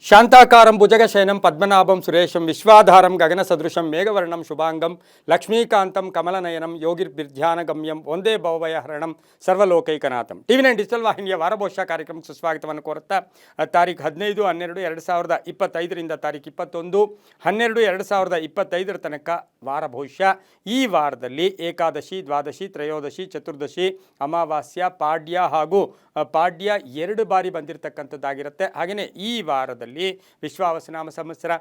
ಶಾಂತಾಕಾರಂ ಭುಜಗಶಯನಂ ಪದ್ಮನಾಭಂ ಸುರೇಶಂ ವಿಶ್ವಾಧಾರಂ ಗಗನಸದೃಶಂ ಮೇಘವರ್ಣಂ ಶುಭಾಂಗಂ ಲಕ್ಷ್ಮೀಕಾಂತಂ ಕಮಲನಯನಂ ಯೋಗಿರ್ಭಿರ್ಧ್ಯಾನಗಮ್ಯಂ ಒಂದೇ ಭವಭಯಹರಣಂ ಸರ್ವಲೋಕೈಕನಾಥಂ. ಟಿವಿ9 ಡಿಜಿಟಲ್ ವಾಹಿನಿಯ ವಾರಭವಿಷ್ಯ ಕಾರ್ಯಕ್ರಮಕ್ಕೆ ಸುಸ್ವಾಗತವನ್ನು ಕೋರುತ್ತಾ ತಾರೀಖು 15/12/2025 ತಾರೀಖು 21/12/2025 ತನಕ ವಾರಭವಿಷ್ಯ. ಈ ವಾರದಲ್ಲಿ ಏಕಾದಶಿ, ದ್ವಾದಶಿ, ತ್ರಯೋದಶಿ, ಚತುರ್ದಶಿ, ಅಮಾವಾಸ್ಯ, ಪಾಡ್ಯ ಹಾಗೂ ಪಾಡ್ಯ 2 ಬಾರಿ ಬಂದಿರತಕ್ಕಂಥದ್ದಾಗಿರುತ್ತೆ. ಹಾಗೆಯೇ ಈ ವಾರದಲ್ಲಿ ವಿಶ್ವಾವಸುನಾಮ ಸಂವತ್ಸರ,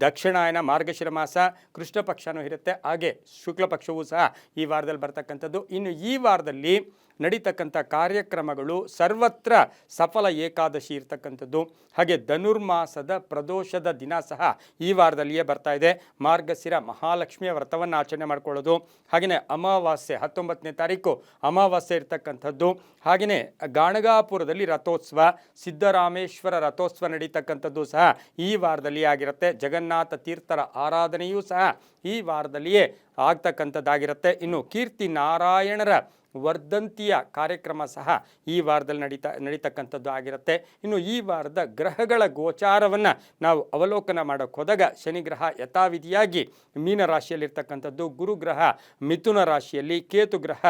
ದಕ್ಷಿಣಾಯನ, ಮಾರ್ಗಶಿರ ಮಾಸ, ಕೃಷ್ಣ ಪಕ್ಷನೂ ಇರುತ್ತೆ. ಹಾಗೆ ಶುಕ್ಲ ಪಕ್ಷವೂ ಸಹ ಈ ವಾರದಲ್ಲಿ ಬರ್ತಕ್ಕಂಥದ್ದು. ಇನ್ನು ಈ ವಾರದಲ್ಲಿ ನಡೀತಕ್ಕಂಥ ಕಾರ್ಯಕ್ರಮಗಳು ಸರ್ವತ್ರ ಸಫಲ ಏಕಾದಶಿ ಇರ್ತಕ್ಕಂಥದ್ದು. ಹಾಗೆ ಧನುರ್ಮಾಸದ ಪ್ರದೋಷದ ದಿನ ಸಹ ಈ ವಾರದಲ್ಲಿಯೇ ಬರ್ತಾ ಇದೆ. ಮಾರ್ಗಶಿರ ಮಹಾಲಕ್ಷ್ಮಿಯ ವ್ರತವನ್ನು ಆಚರಣೆ ಮಾಡ್ಕೊಳ್ಳೋದು. ಹಾಗೆಯೇ ಅಮಾವಾಸ್ಯೆ 19ನೇ ತಾರೀಕು ಅಮಾವಾಸ್ಯೆ ಇರ್ತಕ್ಕಂಥದ್ದು. ಹಾಗೆಯೇ ಗಾಣಗಾಪುರದಲ್ಲಿ ರಥೋತ್ಸವ, ಸಿದ್ದರಾಮೇಶ್ವರ ರಥೋತ್ಸವ ನಡೀತಕ್ಕಂಥದ್ದು ಸಹ ಈ ವಾರದಲ್ಲಿ ಆಗಿರುತ್ತೆ. ಜಗನ್ನಾಥ ತೀರ್ಥರ ಆರಾಧನೆಯೂ ಸಹ ಈ ವಾರದಲ್ಲಿಯೇ ಆಗ್ತಕ್ಕಂಥದ್ದಾಗಿರುತ್ತೆ. ಇನ್ನು ಕೀರ್ತಿ ನಾರಾಯಣರ ವರ್ಧಂತಿಯ ಕಾರ್ಯಕ್ರಮ ಸಹ ಈ ವಾರದಲ್ಲಿ ನಡೀತಕ್ಕಂಥದ್ದು ಆಗಿರುತ್ತೆ. ಇನ್ನು ಈ ವಾರದ ಗ್ರಹಗಳ ಗೋಚಾರವನ್ನು ನಾವು ಅವಲೋಕನ ಮಾಡೋಕ್ಕೆ ಹೋದಾಗ ಶನಿಗ್ರಹ ಯಥಾವಿಧಿಯಾಗಿ ಮೀನರಾಶಿಯಲ್ಲಿರ್ತಕ್ಕಂಥದ್ದು, ಗುರುಗ್ರಹ ಮಿಥುನ ರಾಶಿಯಲ್ಲಿ, ಕೇತು ಗ್ರಹ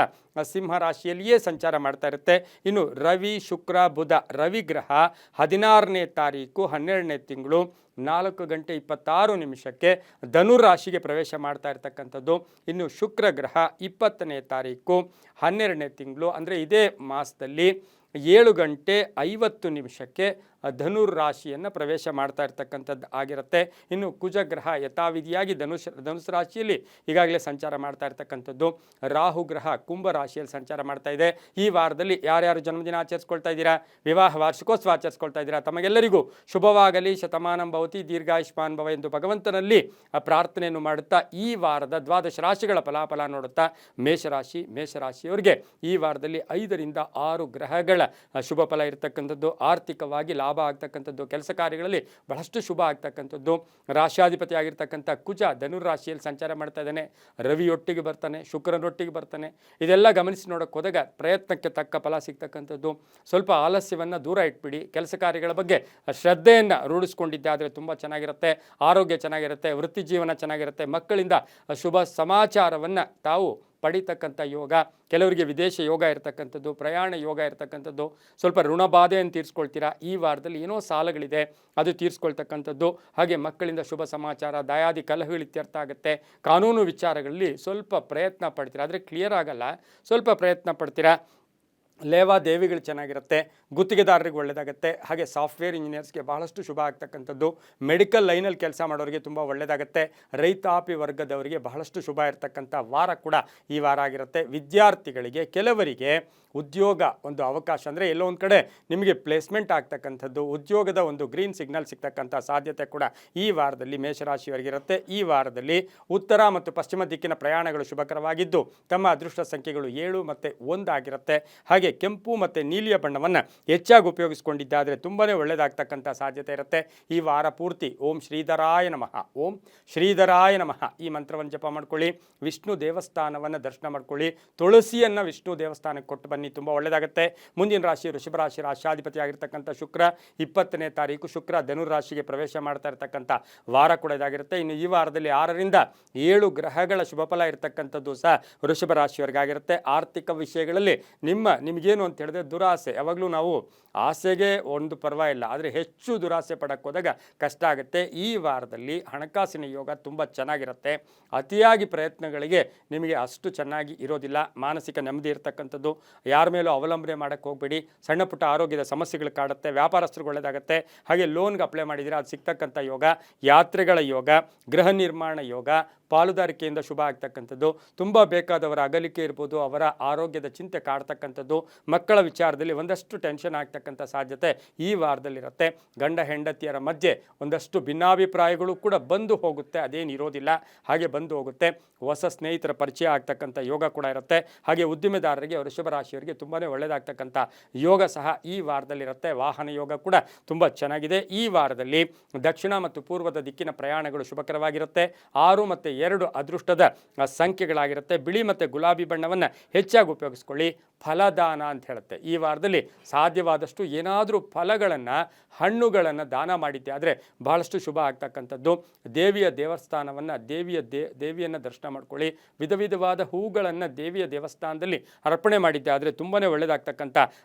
ಸಿಂಹ ರಾಶಿಯಲ್ಲಿಯೇ ಸಂಚಾರ ಮಾಡ್ತಾ ಇರುತ್ತೆ. ಇನ್ನು ರವಿ, ಶುಕ್ರ, ಬುಧ, ರವಿ ಗ್ರಹ 16ನೇ ತಾರೀಕು 12ನೇ ತಿಂಗಳು 4:26 ಧನುರಾಶಿಗೆ ಪ್ರವೇಶ ಮಾಡ್ತಾ ಇರ್ತಕ್ಕಂಥದ್ದು. ಇನ್ನು ಶುಕ್ರ ಗ್ರಹ 20ನೇ ತಾರೀಕು 12ನೇ ತಿಂಗಳು ಅಂದರೆ ಇದೇ ಮಾಸದಲ್ಲಿ 7:50 ಧನುರಾಶಿಯನ್ನು ಪ್ರವೇಶ ಮಾಡ್ತಾ ಇರ್ತಕ್ಕಂಥದ್ದು ಆಗಿರುತ್ತೆ. ಇನ್ನು ಕುಜಗ್ರಹ ಯಥಾವಿಧಿಯಾಗಿ ಧನುಸ್ ರಾಶಿಯಲ್ಲಿ ಈಗಾಗಲೇ ಸಂಚಾರ ಮಾಡ್ತಾ ಇರ್ತಕ್ಕಂಥದ್ದು. ರಾಹು ಗ್ರಹ ಕುಂಭ ರಾಶಿಯಲ್ಲಿ ಸಂಚಾರ ಮಾಡ್ತಾ ಇದೆ. ಈ ವಾರದಲ್ಲಿ ಯಾರ್ಯಾರು ಜನ್ಮದಿನ ಆಚರಿಸ್ಕೊಳ್ತಾ ಇದ್ದೀರಾ, ವಿವಾಹ ವಾರ್ಷಿಕೋತ್ಸವ ಆಚರಿಸ್ಕೊಳ್ತಾ ಇದ್ದೀರಾ, ತಮಗೆಲ್ಲರಿಗೂ ಶುಭವಾಗಲಿ, ಶತಮಾನಂ ಭವತಿ, ದೀರ್ಘಾಯುಷ್ಮಾನ್ ಭವ ಎಂದು ಭಗವಂತನಲ್ಲಿ ಪ್ರಾರ್ಥನೆಯನ್ನು ಮಾಡುತ್ತಾ ಈ ವಾರದ ದ್ವಾದಶ ರಾಶಿಗಳ ಫಲಾಫಲ ನೋಡುತ್ತಾ ಮೇಷರಾಶಿಯವರಿಗೆ ಈ ವಾರದಲ್ಲಿ 5ರಿಂದ 6 ಗ್ರಹಗಳ ಶುಭ ಫಲ ಇರತಕ್ಕಂಥದ್ದು. ಆರ್ಥಿಕವಾಗಿ ಲಾಭ ಆಗ್ತಕ್ಕಂಥದ್ದು, ಕೆಲಸ ಕಾರ್ಯಗಳಲ್ಲಿ ಬಹಳಷ್ಟು ಶುಭ ಆಗ್ತಕ್ಕಂಥದ್ದು. ರಾಶಿಯಾಧಿಪತಿ ಆಗಿರ್ತಕ್ಕಂಥ ಕುಜ ಧನುರಾಶಿಯಲ್ಲಿ ಸಂಚಾರ ಮಾಡ್ತಾ ಇದ್ದಾನೆ. ರವಿಯೊಟ್ಟಿಗೆ ಬರ್ತಾನೆ, ಶುಕ್ರನೊಟ್ಟಿಗೆ ಬರ್ತಾನೆ. ಇದೆಲ್ಲ ಗಮನಿಸಿ ನೋಡೋಕೆ ಹೋದಾಗ ಪ್ರಯತ್ನಕ್ಕೆ ತಕ್ಕ ಫಲ ಸಿಗ್ತಕ್ಕಂಥದ್ದು. ಸ್ವಲ್ಪ ಆಲಸ್ಯವನ್ನು ದೂರ ಇಟ್ಬಿಡಿ. ಕೆಲಸ ಕಾರ್ಯಗಳ ಬಗ್ಗೆ ಶ್ರದ್ಧೆಯನ್ನು ರೂಢಿಸ್ಕೊಂಡಿದ್ದೆ ಆದರೆ ತುಂಬ ಚೆನ್ನಾಗಿರುತ್ತೆ. ಆರೋಗ್ಯ ಚೆನ್ನಾಗಿರುತ್ತೆ, ವೃತ್ತಿ ಜೀವನ ಚೆನ್ನಾಗಿರುತ್ತೆ. ಮಕ್ಕಳಿಂದ ಶುಭ ಸಮಾಚಾರವನ್ನು ತಾವು ಪಡಿತಕ್ಕಂಥ ಯೋಗ, ಕೆಲವರಿಗೆ ವಿದೇಶ ಯೋಗ ಇರತಕ್ಕಂಥದ್ದು, ಪ್ರಯಾಣ ಯೋಗ ಇರತಕ್ಕಂಥದ್ದು. ಸ್ವಲ್ಪ ಋಣಬಾಧೆಯನ್ನು ತೀರಿಸ್ಕೊಳ್ತೀರಾ. ಈ ವಾರದಲ್ಲಿ ಏನೋ ಸಾಲಗಳಿದೆ, ಅದು ತೀರಿಸ್ಕೊಳ್ತಕ್ಕಂಥದ್ದು. ಹಾಗೆ ಮಕ್ಕಳಿಂದ ಶುಭ ಸಮಾಚಾರ, ದಯಾದಿ ಕಲಹಗಳು ಇತ್ಯರ್ಥ ಆಗುತ್ತೆ. ಕಾನೂನು ವಿಚಾರಗಳಲ್ಲಿ ಸ್ವಲ್ಪ ಪ್ರಯತ್ನ ಪಡ್ತೀರಾ, ಆದರೆ ಕ್ಲಿಯರ್ ಆಗಲ್ಲ, ಸ್ವಲ್ಪ ಪ್ರಯತ್ನ ಪಡ್ತೀರಾ. ಲೇವಾದೇವಿಗಳು ಚೆನ್ನಾಗಿರುತ್ತೆ, ಗುತ್ತಿಗೆದಾರರಿಗೆ ಒಳ್ಳೆಯದಾಗುತ್ತೆ. ಹಾಗೆ ಸಾಫ್ಟ್ವೇರ್ ಇಂಜಿನಿಯರ್ಸ್ಗೆ ಬಹಳಷ್ಟು ಶುಭ ಆಗ್ತಕ್ಕಂಥದ್ದು. ಮೆಡಿಕಲ್ ಲೈನಲ್ಲಿ ಕೆಲಸ ಮಾಡೋರಿಗೆ ತುಂಬ ಒಳ್ಳೆಯದಾಗುತ್ತೆ. ರೈತಾಪಿ ವರ್ಗದವರಿಗೆ ಬಹಳಷ್ಟು ಶುಭ ಇರತಕ್ಕಂಥ ವಾರ ಕೂಡ ಈ ವಾರ ಆಗಿರುತ್ತೆ. ವಿದ್ಯಾರ್ಥಿಗಳಿಗೆ ಕೆಲವರಿಗೆ ಉದ್ಯೋಗ ಒಂದು ಅವಕಾಶ ಅಂದರೆ ಎಲ್ಲೋ ಒಂದು ಕಡೆ ನಿಮಗೆ ಪ್ಲೇಸ್ಮೆಂಟ್ ಆಗ್ತಕ್ಕಂಥದ್ದು, ಉದ್ಯೋಗದ ಒಂದು ಗ್ರೀನ್ ಸಿಗ್ನಲ್ ಸಿಗ್ತಕ್ಕಂಥ ಸಾಧ್ಯತೆ ಕೂಡ ಈ ವಾರದಲ್ಲಿ ಮೇಷರಾಶಿಯವರಿಗಿರುತ್ತೆ. ಈ ವಾರದಲ್ಲಿ ಉತ್ತರ ಮತ್ತು ಪಶ್ಚಿಮ ದಿಕ್ಕಿನ ಪ್ರಯಾಣಗಳು ಶುಭಕರವಾಗಿದ್ದು ತಮ್ಮ ಅದೃಷ್ಟ ಸಂಖ್ಯೆಗಳು 7 ಮತ್ತು 1 ಆಗಿರುತ್ತೆ. ಹಾಗೆ ಕೆಂಪು ಮತ್ತು ನೀಲಿಯ ಬಣ್ಣವನ್ನು ಹೆಚ್ಚಾಗಿ ಉಪಯೋಗಿಸ್ಕೊಂಡಿದ್ದಾದರೆ ತುಂಬಾ ಒಳ್ಳೆಯದಾಗ್ತಕ್ಕಂಥ ಸಾಧ್ಯತೆ ಇರುತ್ತೆ. ಈ ವಾರ ಪೂರ್ತಿ ಓಂ ಶ್ರೀಧರಾಯ ನಮಃ, ಓಂ ಶ್ರೀಧರಾಯ ನಮಃ ಈ ಮಂತ್ರವನ್ನು ಜಪ ಮಾಡ್ಕೊಳ್ಳಿ. ವಿಷ್ಣು ದೇವಸ್ಥಾನವನ್ನು ದರ್ಶನ ಮಾಡ್ಕೊಳ್ಳಿ. ತುಳಸಿಯನ್ನು ವಿಷ್ಣು ದೇವಸ್ಥಾನಕ್ಕೆ ಕೊಟ್ಟು ಬನ್ನಿ, ತುಂಬ ಒಳ್ಳೆಯದಾಗುತ್ತೆ. ಮುಂದಿನ ರಾಶಿ ವೃಷಭ ರಾಶಿ, ರಾಶಿಯಾಧಿಪತಿ ಆಗಿರ್ತಕ್ಕಂಥ ಶುಕ್ರ 20ನೇ ತಾರೀಕು ಶುಕ್ರ ಧನುರಾಶಿಗೆ ಪ್ರವೇಶ ಮಾಡ್ತಾ ಇರ್ತಕ್ಕಂಥ ವಾರ ಕೂಡ ಇದಾಗಿರುತ್ತೆ. ಇನ್ನು ಈ ವಾರದಲ್ಲಿ 6ರಿಂದ 7 ಗ್ರಹಗಳ ಶುಭಫಲ ಇರತಕ್ಕಂಥದ್ದು ಸಹ ವೃಷಭ ರಾಶಿಯವರಿಗಾಗಿರುತ್ತೆ. ಆರ್ಥಿಕ ವಿಷಯಗಳಲ್ಲಿ ನಿಮಗೇನು ಅಂತ ಹೇಳಿದ್ರೆ ದುರಾಸೆ. ಯಾವಾಗಲೂ ನಾವು ಆಸೆಗೆ ಒಂದು ಪರವಾಗಿಲ್ಲ, ಆದರೆ ಹೆಚ್ಚು ದುರಾಸೆ ಪಡಕ್ಕೆ ಹೋದಾಗ ಕಷ್ಟ ಆಗುತ್ತೆ. ಈ ವಾರದಲ್ಲಿ ಹಣಕಾಸಿನ ಯೋಗ ತುಂಬ ಚೆನ್ನಾಗಿರುತ್ತೆ. ಅತಿಯಾಗಿ ಪ್ರಯತ್ನಗಳಿಗೆ ನಿಮಗೆ ಅಷ್ಟು ಚೆನ್ನಾಗಿ ಇರೋದಿಲ್ಲ. ಮಾನಸಿಕ ನೆಮ್ಮದಿ ಇರತಕ್ಕಂಥದ್ದು. ಯಾರ ಮೇಲೂ ಅವಲಂಬನೆ ಮಾಡೋಕ್ಕೆ ಹೋಗಬೇಡಿ. ಸಣ್ಣ ಪುಟ್ಟ ಆರೋಗ್ಯದ ಸಮಸ್ಯೆಗಳು ಕಾಡುತ್ತೆ. ವ್ಯಾಪಾರಸ್ಥರಿಗೆ ಒಳ್ಳೆಯದಾಗುತ್ತೆ. ಹಾಗೆ ಲೋನ್ಗೆ ಅಪ್ಲೈ ಮಾಡಿದರೆ ಅದು ಸಿಗ್ತಕ್ಕಂಥ ಯೋಗ, ಯಾತ್ರೆಗಳ ಯೋಗ, ಗೃಹ ನಿರ್ಮಾಣ ಯೋಗ, ಪಾಲುದಾರಿಕೆಯಿಂದ ಶುಭ ಆಗ್ತಕ್ಕಂಥದ್ದು. ತುಂಬ ಬೇಕಾದವರ ಅಗಲಿಕೆ ಇರ್ಬೋದು, ಅವರ ಆರೋಗ್ಯದ ಚಿಂತೆ ಕಾಡ್ತಕ್ಕಂಥದ್ದು. ಮಕ್ಕಳ ವಿಚಾರದಲ್ಲಿ ಒಂದಷ್ಟು ಟೆನ್ಷನ್ ಆಗ್ತಕ್ಕಂಥ ಸಾಧ್ಯತೆ ಈ ವಾರದಲ್ಲಿರುತ್ತೆ. ಗಂಡ ಹೆಂಡತಿಯರ ಮಧ್ಯೆ ಒಂದಷ್ಟು ಭಿನ್ನಾಭಿಪ್ರಾಯಗಳು ಕೂಡ ಬಂದು ಹೋಗುತ್ತೆ, ಅದೇನು ಇರೋದಿಲ್ಲ, ಹಾಗೆ ಬಂದು ಹೋಗುತ್ತೆ. ಹೊಸ ಸ್ನೇಹಿತರ ಪರಿಚಯ ಆಗ್ತಕ್ಕಂಥ ಯೋಗ ಕೂಡ ಇರುತ್ತೆ. ಹಾಗೆ ಉದ್ದಿಮೆದಾರರಿಗೆ, ವೃಷಭ ರಾಶಿಯವರಿಗೆ ತುಂಬಾ ಒಳ್ಳೆಯದಾಗ್ತಕ್ಕಂಥ ಯೋಗ ಸಹ ಈ ವಾರದಲ್ಲಿರುತ್ತೆ. ವಾಹನ ಯೋಗ ಕೂಡ ತುಂಬ ಚೆನ್ನಾಗಿದೆ. ಈ ವಾರದಲ್ಲಿ ದಕ್ಷಿಣ ಮತ್ತು ಪೂರ್ವದ ದಿಕ್ಕಿನ ಪ್ರಯಾಣಗಳು ಶುಭಕರವಾಗಿರುತ್ತೆ. 6 ಮತ್ತು 2 ಅದೃಷ್ಟದ ಸಂಖ್ಯೆಗಳಾಗಿರುತ್ತೆ. ಬಿಳಿ ಮತ್ತು ಗುಲಾಬಿ ಬಣ್ಣವನ್ನು ಹೆಚ್ಚಾಗಿ ಉಪಯೋಗಿಸ್ಕೊಳ್ಳಿ. ಫಲದಾನ ಅಂತ ಹೇಳುತ್ತೆ. ಈ ವಾರದಲ್ಲಿ ಸಾಧ್ಯವಾದಷ್ಟು ಏನಾದರೂ ಫಲಗಳನ್ನು, ಹಣ್ಣುಗಳನ್ನು ದಾನ ಮಾಡಿದ್ದೆ ಆದರೆ ಬಹಳಷ್ಟು ಶುಭ ಆಗ್ತಕ್ಕಂಥದ್ದು. ದೇವಿಯ ದೇವಸ್ಥಾನವನ್ನು, ದೇವಿಯನ್ನು ದರ್ಶನ ಮಾಡ್ಕೊಳ್ಳಿ. ವಿಧ ವಿಧವಾದ ಹೂಗಳನ್ನು ದೇವಿಯ ದೇವಸ್ಥಾನದಲ್ಲಿ ಅರ್ಪಣೆ ಮಾಡಿದ್ದೆ ಆದರೆ ತುಂಬಾ ಒಳ್ಳೆಯದಾಗ್ತಕ್ಕಂಥ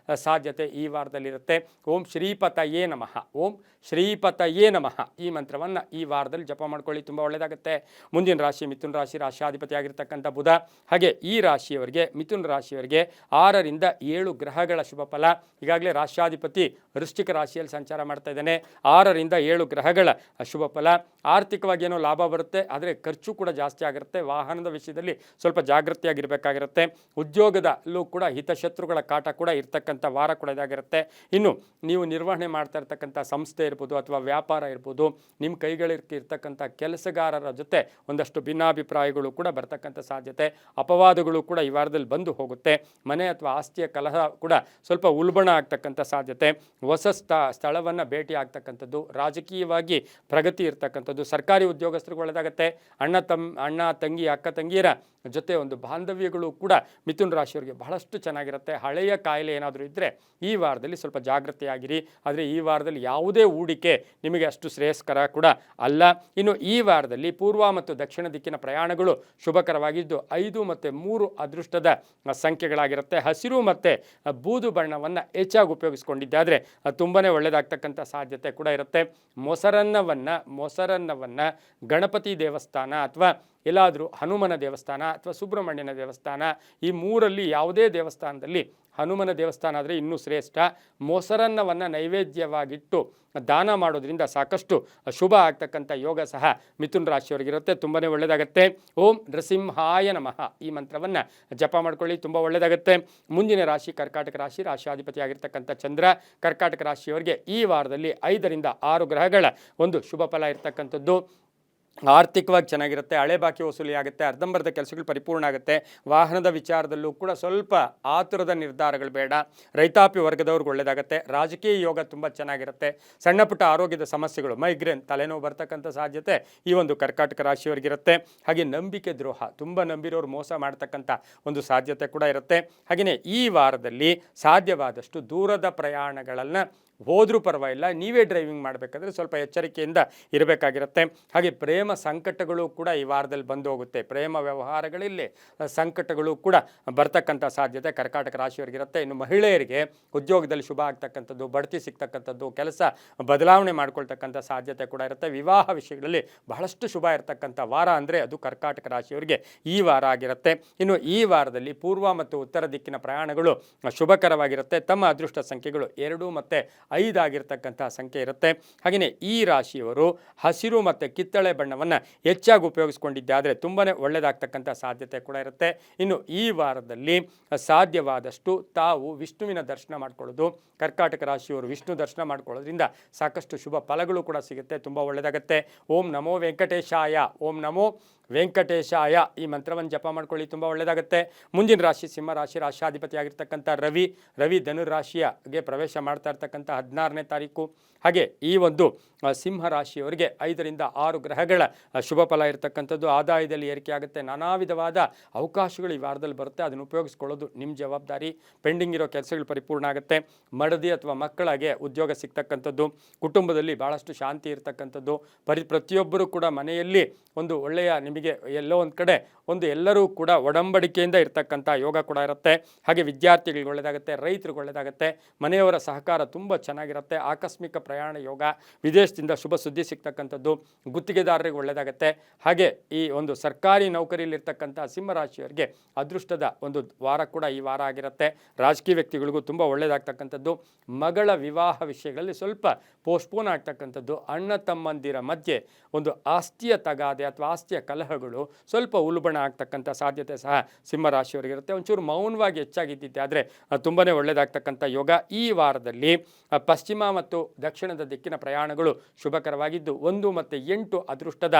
ಸಾಧ್ಯತೆ ಈ ವಾರದಲ್ಲಿರುತ್ತೆ. ಓಂ ಶ್ರೀಪತಯೇ ನಮಃ, ಓಂ ಶ್ರೀಪತಯೇ ನಮಃ ಈ ಮಂತ್ರವನ್ನು ಈ ವಾರದಲ್ಲಿ ಜಪ ಮಾಡ್ಕೊಳ್ಳಿ, ತುಂಬ ಒಳ್ಳೆಯದಾಗುತ್ತೆ. ಮುಂದಿನ ರಾಶಿ ಮಿಥುನ ರಾಶಿ, ರಾಶಿಯಾಧಿಪತಿ ಆಗಿರ್ತಕ್ಕಂಥ ಬುಧ. ಹಾಗೆ ಈ ರಾಶಿಯವರಿಗೆ, ಮಿಥುನ ರಾಶಿಯವರಿಗೆ 6ರಿಂದ 7 ಗ್ರಹಗಳ ಶುಭ ಫಲ. ಈಗಾಗಲೇ ರಾಶಿಯಾಧಿಪತಿ ವೃಶ್ಚಿಕ ರಾಶಿಯಲ್ಲಿ ಸಂಚಾರ ಮಾಡ್ತಾ ಇದ್ದಾನೆ. 6ರಿಂದ 7 ಗ್ರಹಗಳ ಶುಭ ಫಲ. ಆರ್ಥಿಕವಾಗಿ ಏನೋ ಲಾಭ ಬರುತ್ತೆ, ಆದರೆ ಖರ್ಚು ಕೂಡ ಜಾಸ್ತಿ ಆಗಿರುತ್ತೆ. ವಾಹನದ ವಿಷಯದಲ್ಲಿ ಸ್ವಲ್ಪ ಜಾಗೃತಿಯಾಗಿರಬೇಕಾಗಿರುತ್ತೆ. ಉದ್ಯೋಗದಲ್ಲೂ ಕೂಡ ಹಿತಶತ್ರುಗಳ ಕಾಟ ಕೂಡ ಇರ್ತಕ್ಕಂಥ ವಾರ ಕೂಡ ಇದಾಗಿರುತ್ತೆ. ಇನ್ನು ನೀವು ನಿರ್ವಹಣೆ ಮಾಡ್ತಾ ಇರ್ತಕ್ಕಂಥ ಸಂಸ್ಥೆ ಇರ್ಬೋದು ಅಥವಾ ವ್ಯಾಪಾರ ಇರ್ಬೋದು, ನಿಮ್ಮ ಕೈಗಳಿರ್ತಕ್ಕಂಥ ಕೆಲಸಗಾರರ ಜೊತೆ ಒಂದಷ್ಟು ಭಿನ್ನಾಭಿಪ್ರಾಯಗಳು ಕೂಡ ಬರ್ತಕ್ಕಂಥ ಸಾಧ್ಯತೆ, ಅಪವಾದಗಳು ಕೂಡ ಈ ವಾರದಲ್ಲಿ ಬಂದು ಹೋಗುತ್ತೆ. ಮನೆ ಅಥವಾ ಆಸ್ತಿಯ ಕಲಹ ಕೂಡ ಸ್ವಲ್ಪ ಉಲ್ಬಣ ಆಗ್ತಕ್ಕಂಥ ಸಾಧ್ಯತೆ, ಹೊಸ ಸ್ಥಳವನ್ನು ಭೇಟಿ ಆಗ್ತಕ್ಕಂಥದ್ದು, ರಾಜಕೀಯವಾಗಿ ಪ್ರಗತಿ ಇರ್ತಕ್ಕಂಥದ್ದು, ಸರ್ಕಾರಿ ಉದ್ಯೋಗಸ್ಥರಿಗೆ ಒಳ್ಳೆದಾಗುತ್ತೆ. ಅಣ್ಣ ತಂಗಿ, ಅಕ್ಕ ತಂಗಿಯರ ಜೊತೆ ಒಂದು ಬಾಂಧವ್ಯಗಳು ಕೂಡ ಮಿಥುನ ರಾಶಿಯವರಿಗೆ ಬಹಳಷ್ಟು ಚೆನ್ನಾಗಿರುತ್ತೆ. ಹಳೆಯ ಕಾಯಿಲೆ ಏನಾದರೂ ಇದ್ದರೆ ಈ ವಾರದಲ್ಲಿ ಸ್ವಲ್ಪ ಜಾಗೃತಿಯಾಗಿರಿ. ಆದರೆ ಈ ವಾರದಲ್ಲಿ ಯಾವುದೇ ಹೂಡಿಕೆ ನಿಮಗೆ ಅಷ್ಟು ಶ್ರೇಯಸ್ಕರ ಕೂಡ ಅಲ್ಲ. ಇನ್ನು ಈ ವಾರದಲ್ಲಿ ಪೂರ್ವ ಮತ್ತು ದಕ್ಷಿಣ ದಿಕ್ಕಿನ ಪ್ರಯಾಣಗಳು ಶುಭಕರವಾಗಿದ್ದು 5 ಮತ್ತು 3 ಅದೃಷ್ಟದ ಸಂಖ್ಯೆಗಳಾಗಿರುತ್ತೆ. ಹಸಿರು ಮತ್ತು ಬೂದು ಬಣ್ಣವನ್ನು ಹೆಚ್ಚಾಗಿ ಉಪಯೋಗಿಸ್ಕೊಂಡಿದ್ದಾದರೆ ತುಂಬಾ ಒಳ್ಳೆಯದಾಗ್ತಕ್ಕಂಥ ಸಾಧ್ಯತೆ ಕೂಡ ಇರುತ್ತೆ. ಮೊಸರನ್ನವನ್ನು ಗಣಪತಿ ದೇವಸ್ಥಾನ ಅಥವಾ ಎಲ್ಲಾದರೂ ಹನುಮನ ದೇವಸ್ಥಾನ ಅಥವಾ ಸುಬ್ರಹ್ಮಣ್ಯನ ದೇವಸ್ಥಾನ, ಈ 3ರಲ್ಲಿ ಯಾವುದೇ ದೇವಸ್ಥಾನದಲ್ಲಿ, ಹನುಮನ ದೇವಸ್ಥಾನ ಆದರೆ ಇನ್ನೂ ಶ್ರೇಷ್ಠ, ಮೊಸರನ್ನವನ್ನು ನೈವೇದ್ಯವಾಗಿಟ್ಟು ದಾನ ಮಾಡೋದ್ರಿಂದ ಸಾಕಷ್ಟು ಶುಭ ಆಗ್ತಕ್ಕಂಥ ಯೋಗ ಸಹ ಮಿಥುನ ರಾಶಿಯವರಿಗಿರುತ್ತೆ. ತುಂಬಾ ಒಳ್ಳೆಯದಾಗುತ್ತೆ. ಓಂ ನೃಸಿಂಹಾಯ ನಮಃ ಈ ಮಂತ್ರವನ್ನು ಜಪ ಮಾಡ್ಕೊಳ್ಳಿ, ತುಂಬ ಒಳ್ಳೆಯದಾಗುತ್ತೆ. ಮುಂದಿನ ರಾಶಿ ಕರ್ಕಾಟಕ ರಾಶಿ, ರಾಶಿಯಾಧಿಪತಿ ಆಗಿರ್ತಕ್ಕಂಥ ಚಂದ್ರ. ಕರ್ಕಾಟಕ ರಾಶಿಯವರಿಗೆ ಈ ವಾರದಲ್ಲಿ 5ರಿಂದ 6 ಗ್ರಹಗಳ ಒಂದು ಶುಭ ಫಲ ಇರ್ತಕ್ಕಂಥದ್ದು. ಆರ್ಥಿಕವಾಗಿ ಚೆನ್ನಾಗಿರುತ್ತೆ. ಹಳೆ ಬಾಕಿ ವಸೂಲಿ ಆಗುತ್ತೆ. ಅರ್ಧಂಬರ್ಧ ಕೆಲಸಗಳು ಪರಿಪೂರ್ಣ ಆಗುತ್ತೆ. ವಾಹನದ ವಿಚಾರದಲ್ಲೂ ಕೂಡ ಸ್ವಲ್ಪ ಆತುರದ ನಿರ್ಧಾರಗಳು ಬೇಡ. ರೈತಾಪಿ ವರ್ಗದವ್ರಿಗೆ ಒಳ್ಳೆಯದಾಗುತ್ತೆ. ರಾಜಕೀಯ ಯೋಗ ತುಂಬ ಚೆನ್ನಾಗಿರುತ್ತೆ. ಸಣ್ಣ ಪುಟ್ಟ ಆರೋಗ್ಯದ ಸಮಸ್ಯೆಗಳು, ಮೈಗ್ರೇನ್, ತಲೆನೋವು ಬರ್ತಕ್ಕಂಥ ಸಾಧ್ಯತೆ ಈ ಒಂದು ಕರ್ಕಾಟಕ ರಾಶಿಯವರಿಗಿರುತ್ತೆ. ಹಾಗೆ ನಂಬಿಕೆ ದ್ರೋಹ, ತುಂಬ ನಂಬಿರೋರು ಮೋಸ ಮಾಡ್ತಕ್ಕಂಥ ಒಂದು ಸಾಧ್ಯತೆ ಕೂಡ ಇರುತ್ತೆ. ಹಾಗೆಯೇ ಈ ವಾರದಲ್ಲಿ ಸಾಧ್ಯವಾದಷ್ಟು ದೂರದ ಪ್ರಯಾಣಗಳನ್ನು ಹೋದರೂ ಪರವಾಗಿಲ್ಲ, ನೀವೇ ಡ್ರೈವಿಂಗ್ ಮಾಡಬೇಕಾದ್ರೆ ಸ್ವಲ್ಪ ಎಚ್ಚರಿಕೆಯಿಂದ ಇರಬೇಕಾಗಿರುತ್ತೆ. ಹಾಗೆ ಪ್ರೇಮ ಸಂಕಟಗಳು ಕೂಡ ಈ ವಾರದಲ್ಲಿ ಬಂದು ಹೋಗುತ್ತೆ. ಪ್ರೇಮ ವ್ಯವಹಾರಗಳಲ್ಲಿ ಸಂಕಟಗಳು ಕೂಡ ಬರ್ತಕ್ಕಂಥ ಸಾಧ್ಯತೆ ಕರ್ಕಾಟಕ ರಾಶಿಯವರಿಗಿರುತ್ತೆ. ಇನ್ನು ಮಹಿಳೆಯರಿಗೆ ಉದ್ಯೋಗದಲ್ಲಿ ಶುಭ ಆಗ್ತಕ್ಕಂಥದ್ದು, ಬಡ್ತಿ ಸಿಗ್ತಕ್ಕಂಥದ್ದು, ಕೆಲಸ ಬದಲಾವಣೆ ಮಾಡ್ಕೊಳ್ತಕ್ಕಂಥ ಸಾಧ್ಯತೆ ಕೂಡ ಇರುತ್ತೆ. ವಿವಾಹ ವಿಷಯಗಳಲ್ಲಿ ಬಹಳಷ್ಟು ಶುಭ ಇರತಕ್ಕಂಥ ವಾರ ಅಂದರೆ ಅದು ಕರ್ಕಾಟಕ ರಾಶಿಯವರಿಗೆ ಈ ವಾರ ಆಗಿರುತ್ತೆ. ಇನ್ನು ಈ ವಾರದಲ್ಲಿ ಪೂರ್ವ ಮತ್ತು ಉತ್ತರ ದಿಕ್ಕಿನ ಪ್ರಯಾಣಗಳು ಶುಭಕರವಾಗಿರುತ್ತೆ. ತಮ್ಮ ಅದೃಷ್ಟ ಸಂಖ್ಯೆಗಳು 2 ಮತ್ತು 5 ಆಗಿರ್ತಕ್ಕಂಥ ಸಂಖ್ಯೆ ಇರುತ್ತೆ. ಹಾಗೆಯೇ ಈ ರಾಶಿಯವರು ಹಸಿರು ಮತ್ತು ಕಿತ್ತಳೆ ಬಣ್ಣವನ್ನು ಹೆಚ್ಚಾಗಿ ಉಪಯೋಗಿಸ್ಕೊಂಡಿದ್ದಾದರೆ ತುಂಬಾ ಒಳ್ಳೆಯದಾಗ್ತಕ್ಕಂಥ ಸಾಧ್ಯತೆ ಕೂಡ ಇರುತ್ತೆ. ಇನ್ನು ಈ ವಾರದಲ್ಲಿ ಸಾಧ್ಯವಾದಷ್ಟು ತಾವು ವಿಷ್ಣುವಿನ ದರ್ಶನ ಮಾಡ್ಕೊಳ್ಳೋದು, ಕರ್ಕಾಟಕ ರಾಶಿಯವರು ವಿಷ್ಣು ದರ್ಶನ ಮಾಡ್ಕೊಳ್ಳೋದ್ರಿಂದ ಸಾಕಷ್ಟು ಶುಭ ಫಲಗಳು ಕೂಡ ಸಿಗುತ್ತೆ, ತುಂಬ ಒಳ್ಳೆಯದಾಗುತ್ತೆ. ಓಂ ನಮೋ ವೆಂಕಟೇಶಾಯ, ಓಂ ನಮೋ ವೆಂಕಟೇಶಾಯ ಈ ಮಂತ್ರವನ್ನು ಜಪ ಮಾಡ್ಕೊಳ್ಳಿ, ತುಂಬ ಒಳ್ಳೆಯದಾಗುತ್ತೆ. ಮುಂದಿನ ರಾಶಿ ಸಿಂಹ ರಾಶಿ, ರಾಶಿಯಾಧಿಪತಿ ಆಗಿರ್ತಕ್ಕಂಥ ರವಿ ಧನುರಾಶಿಗೆ ಪ್ರವೇಶ ಮಾಡ್ತಾ ಇರ್ತಕ್ಕಂಥ 16ನೇ ತಾರೀಕು. ಹಾಗೆ ಈ ಒಂದು ಸಿಂಹ ರಾಶಿಯವರಿಗೆ 5ರಿಂದ 6 ಗ್ರಹಗಳ ಶುಭ ಫಲ ಇರತಕ್ಕಂಥದ್ದು. ಆದಾಯದಲ್ಲಿ ಏರಿಕೆ ಆಗುತ್ತೆ. ನಾನಾ ವಿಧವಾದ ಅವಕಾಶಗಳು ಈ ವಾರದಲ್ಲಿ ಬರುತ್ತೆ, ಅದನ್ನು ಉಪಯೋಗಿಸ್ಕೊಳ್ಳೋದು ನಿಮ್ಮ ಜವಾಬ್ದಾರಿ. ಪೆಂಡಿಂಗ್ ಇರೋ ಕೆಲಸಗಳು ಪರಿಪೂರ್ಣ ಆಗುತ್ತೆ. ಮಡದಿ ಅಥವಾ ಮಕ್ಕಳಿಗೆ ಉದ್ಯೋಗ ಸಿಗ್ತಕ್ಕಂಥದ್ದು, ಕುಟುಂಬದಲ್ಲಿ ಭಾಳಷ್ಟು ಶಾಂತಿ ಇರತಕ್ಕಂಥದ್ದು, ಪ್ರತಿಯೊಬ್ಬರು ಕೂಡ ಮನೆಯಲ್ಲಿ ಒಂದು ಒಳ್ಳೆಯ, ನಿಮಗೆ ಎಲ್ಲೋ ಒಂದು ಕಡೆ ಒಂದು ಎಲ್ಲರೂ ಕೂಡ ಒಡಂಬಡಿಕೆಯಿಂದ ಇರ್ತಕ್ಕಂಥ ಯೋಗ ಕೂಡ ಇರುತ್ತೆ. ಹಾಗೆ ವಿದ್ಯಾರ್ಥಿಗಳಿಗೆ ಒಳ್ಳೆಯದಾಗುತ್ತೆ, ರೈತರಿಗೆ ಒಳ್ಳೆಯದಾಗುತ್ತೆ, ಮನೆಯವರ ಸಹಕಾರ ತುಂಬ ಚೆನ್ನಾಗಿರುತ್ತೆ. ಆಕಸ್ಮಿಕ ಪ್ರಯಾಣ ಯೋಗ, ವಿದೇಶದಿಂದ ಶುಭ ಸುದ್ದಿ ಸಿಗ್ತಕ್ಕಂಥದ್ದು, ಗುತ್ತಿಗೆದಾರರಿಗೆ ಒಳ್ಳೆಯದಾಗುತ್ತೆ. ಹಾಗೆ ಈ ಒಂದು ಸರ್ಕಾರಿ ನೌಕರಿಯಲ್ಲಿರ್ತಕ್ಕಂಥ ಸಿಂಹರಾಶಿಯವರಿಗೆ ಅದೃಷ್ಟದ ಒಂದು ವಾರ ಕೂಡ ಈ ವಾರ ಆಗಿರುತ್ತೆ. ರಾಜಕೀಯ ವ್ಯಕ್ತಿಗಳಿಗೂ ತುಂಬ ಒಳ್ಳೆಯದಾಗ್ತಕ್ಕಂಥದ್ದು. ಮಗಳ ವಿವಾಹ ವಿಷಯಗಳಲ್ಲಿ ಸ್ವಲ್ಪ ಪೋಸ್ಟ್ಪೋನ್ ಆಗ್ತಕ್ಕಂಥದ್ದು. ಅಣ್ಣ ತಮ್ಮಂದಿರ ಮಧ್ಯೆ ಒಂದು ಆಸ್ತಿಯ ತಗಾದೆ ಅಥವಾ ಆಸ್ತಿಯ ಕಲಹಗಳು ಸ್ವಲ್ಪ ಉಲ್ಬಣ ಆಗ್ತಕ್ಕಂಥ ಸಾಧ್ಯತೆ ಸಹ ಸಿಂಹರಾಶಿಯವರಿಗಿರುತ್ತೆ. ಒಂಚೂರು ಮೌನವಾಗಿ ಹೆಚ್ಚಾಗಿದ್ದಿದ್ದೆ ಆದರೆ ತುಂಬಾ ಒಳ್ಳೆಯದಾಗ್ತಕ್ಕಂಥ ಯೋಗ. ಈ ವಾರದಲ್ಲಿ ಪಶ್ಚಿಮ ಮತ್ತು ದಕ್ಷಿಣದ ದಿಕ್ಕಿನ ಪ್ರಯಾಣಗಳು ಶುಭಕರವಾಗಿದ್ದು 1 ಮತ್ತು 8 ಅದೃಷ್ಟದ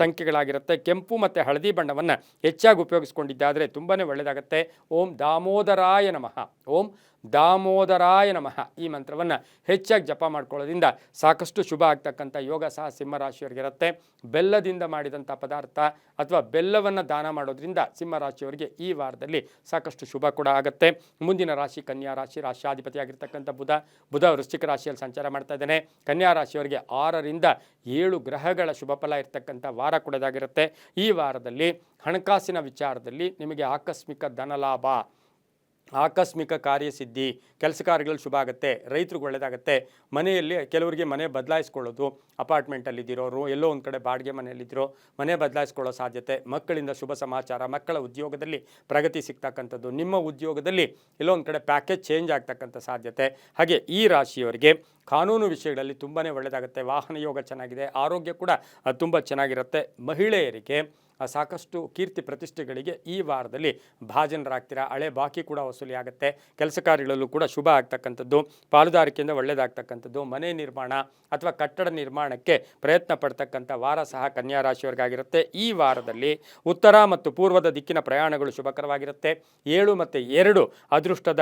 ಸಂಖ್ಯೆಗಳಾಗಿರುತ್ತೆ. ಕೆಂಪು ಮತ್ತು ಹಳದಿ ಬಣ್ಣವನ್ನು ಹೆಚ್ಚಾಗಿ ಉಪಯೋಗಿಸ್ಕೊಂಡಿದ್ದಾದರೆ ತುಂಬಾ ಒಳ್ಳೆಯದಾಗುತ್ತೆ. ಓಂ ದಾಮೋದರಾಯ ನಮಃ, ಓಂ ದಾಮೋದರಾಯ ನಮಃ ಈ ಮಂತ್ರವನ್ನು ಹೆಚ್ಚಾಗಿ ಜಪ ಮಾಡ್ಕೊಳ್ಳೋದ್ರಿಂದ ಸಾಕಷ್ಟು ಶುಭ ಆಗ್ತಕ್ಕಂಥ ಯೋಗ ಸಹ ಸಿಂಹರಾಶಿಯವರಿಗಿರುತ್ತೆ. ಬೆಲ್ಲದಿಂದ ಮಾಡಿದಂಥ ಪದಾರ್ಥ ಅಥವಾ ಬೆಲ್ಲವನ್ನು ದಾನ ಮಾಡೋದ್ರಿಂದ ಸಿಂಹರಾಶಿಯವರಿಗೆ ಈ ವಾರದಲ್ಲಿ ಸಾಕಷ್ಟು ಶುಭ ಕೂಡ ಆಗುತ್ತೆ. ಮುಂದಿನ ರಾಶಿ ಕನ್ಯಾ ರಾಶಿ, ರಾಶಿಯಾಧಿಪತಿಯಾಗಿರ್ತಕ್ಕಂಥ ಬುಧ ವೃಶ್ಚಿಕ ರಾಶಿಯಲ್ಲಿ ಸಂಚಾರ ಮಾಡ್ತಾ ಇದ್ದಾನೆ. ಕನ್ಯಾ ರಾಶಿಯವರಿಗೆ 6ರಿಂದ 7 ಗ್ರಹಗಳ ಶುಭ ಫಲ ಇರ್ತಕ್ಕಂಥ ವಾರ ಕೂಡದಾಗಿರುತ್ತೆ. ಈ ವಾರದಲ್ಲಿ ಹಣಕಾಸಿನ ವಿಚಾರದಲ್ಲಿ ನಿಮಗೆ ಆಕಸ್ಮಿಕ ಧನಲಾಭ, ಆಕಸ್ಮಿಕ ಕಾರ್ಯಸಿದ್ಧಿ, ಕೆಲಸ ಕಾರ್ಯಗಳು ಶುಭ ಆಗುತ್ತೆ. ರೈತರಿಗೆ ಒಳ್ಳೆಯದಾಗುತ್ತೆ. ಮನೆಯಲ್ಲಿ ಕೆಲವರಿಗೆ ಮನೆ ಬದಲಾಯಿಸ್ಕೊಳ್ಳೋದು, ಅಪಾರ್ಟ್ಮೆಂಟಲ್ಲಿದ್ದಿರೋರು ಎಲ್ಲೋ ಒಂದು ಕಡೆ ಬಾಡಿಗೆ ಮನೆಯಲ್ಲಿದ್ದಿರೋ ಮನೆ ಬದಲಾಯಿಸ್ಕೊಳ್ಳೋ ಸಾಧ್ಯತೆ, ಮಕ್ಕಳಿಂದ ಶುಭ ಸಮಾಚಾರ, ಮಕ್ಕಳ ಉದ್ಯೋಗದಲ್ಲಿ ಪ್ರಗತಿ ಸಿಗ್ತಕ್ಕಂಥದ್ದು, ನಿಮ್ಮ ಉದ್ಯೋಗದಲ್ಲಿ ಎಲ್ಲೋ ಒಂದು ಕಡೆ ಪ್ಯಾಕೇಜ್ ಚೇಂಜ್ ಆಗ್ತಕ್ಕಂಥ ಸಾಧ್ಯತೆ. ಹಾಗೆ ಈ ರಾಶಿಯವರಿಗೆ ಕಾನೂನು ವಿಷಯಗಳಲ್ಲಿ ತುಂಬಾ ಒಳ್ಳೆಯದಾಗುತ್ತೆ. ವಾಹನ ಯೋಗ ಚೆನ್ನಾಗಿದೆ. ಆರೋಗ್ಯ ಕೂಡ ತುಂಬ ಚೆನ್ನಾಗಿರುತ್ತೆ. ಮಹಿಳೆಯರಿಗೆ ಸಾಕಷ್ಟು ಕೀರ್ತಿ ಪ್ರತಿಷ್ಠೆಗಳಿಗೆ ಈ ವಾರದಲ್ಲಿ ಭಾಜನರಾಗ್ತೀರಾ. ಹಳೆ ಬಾಕಿ ಕೂಡ ವಸೂಲಿ ಆಗುತ್ತೆ. ಕೆಲಸ ಕಾರ್ಯಗಳಲ್ಲೂ ಕೂಡ ಶುಭ ಆಗ್ತಕ್ಕಂಥದ್ದು, ಪಾಲುದಾರಿಕೆಯಿಂದ ಒಳ್ಳೆಯದಾಗ್ತಕ್ಕಂಥದ್ದು, ಮನೆ ನಿರ್ಮಾಣ ಅಥವಾ ಕಟ್ಟಡ ನಿರ್ಮಾಣಕ್ಕೆ ಪ್ರಯತ್ನ ಪಡ್ತಕ್ಕಂಥ ವಾರ ಸಹ ಕನ್ಯಾ ರಾಶಿಯವರಿಗಾಗಿರುತ್ತೆ. ಈ ವಾರದಲ್ಲಿ ಉತ್ತರ ಮತ್ತು ಪೂರ್ವದ ದಿಕ್ಕಿನ ಪ್ರಯಾಣಗಳು ಶುಭಕರವಾಗಿರುತ್ತೆ. 7 ಮತ್ತು 2 ಅದೃಷ್ಟದ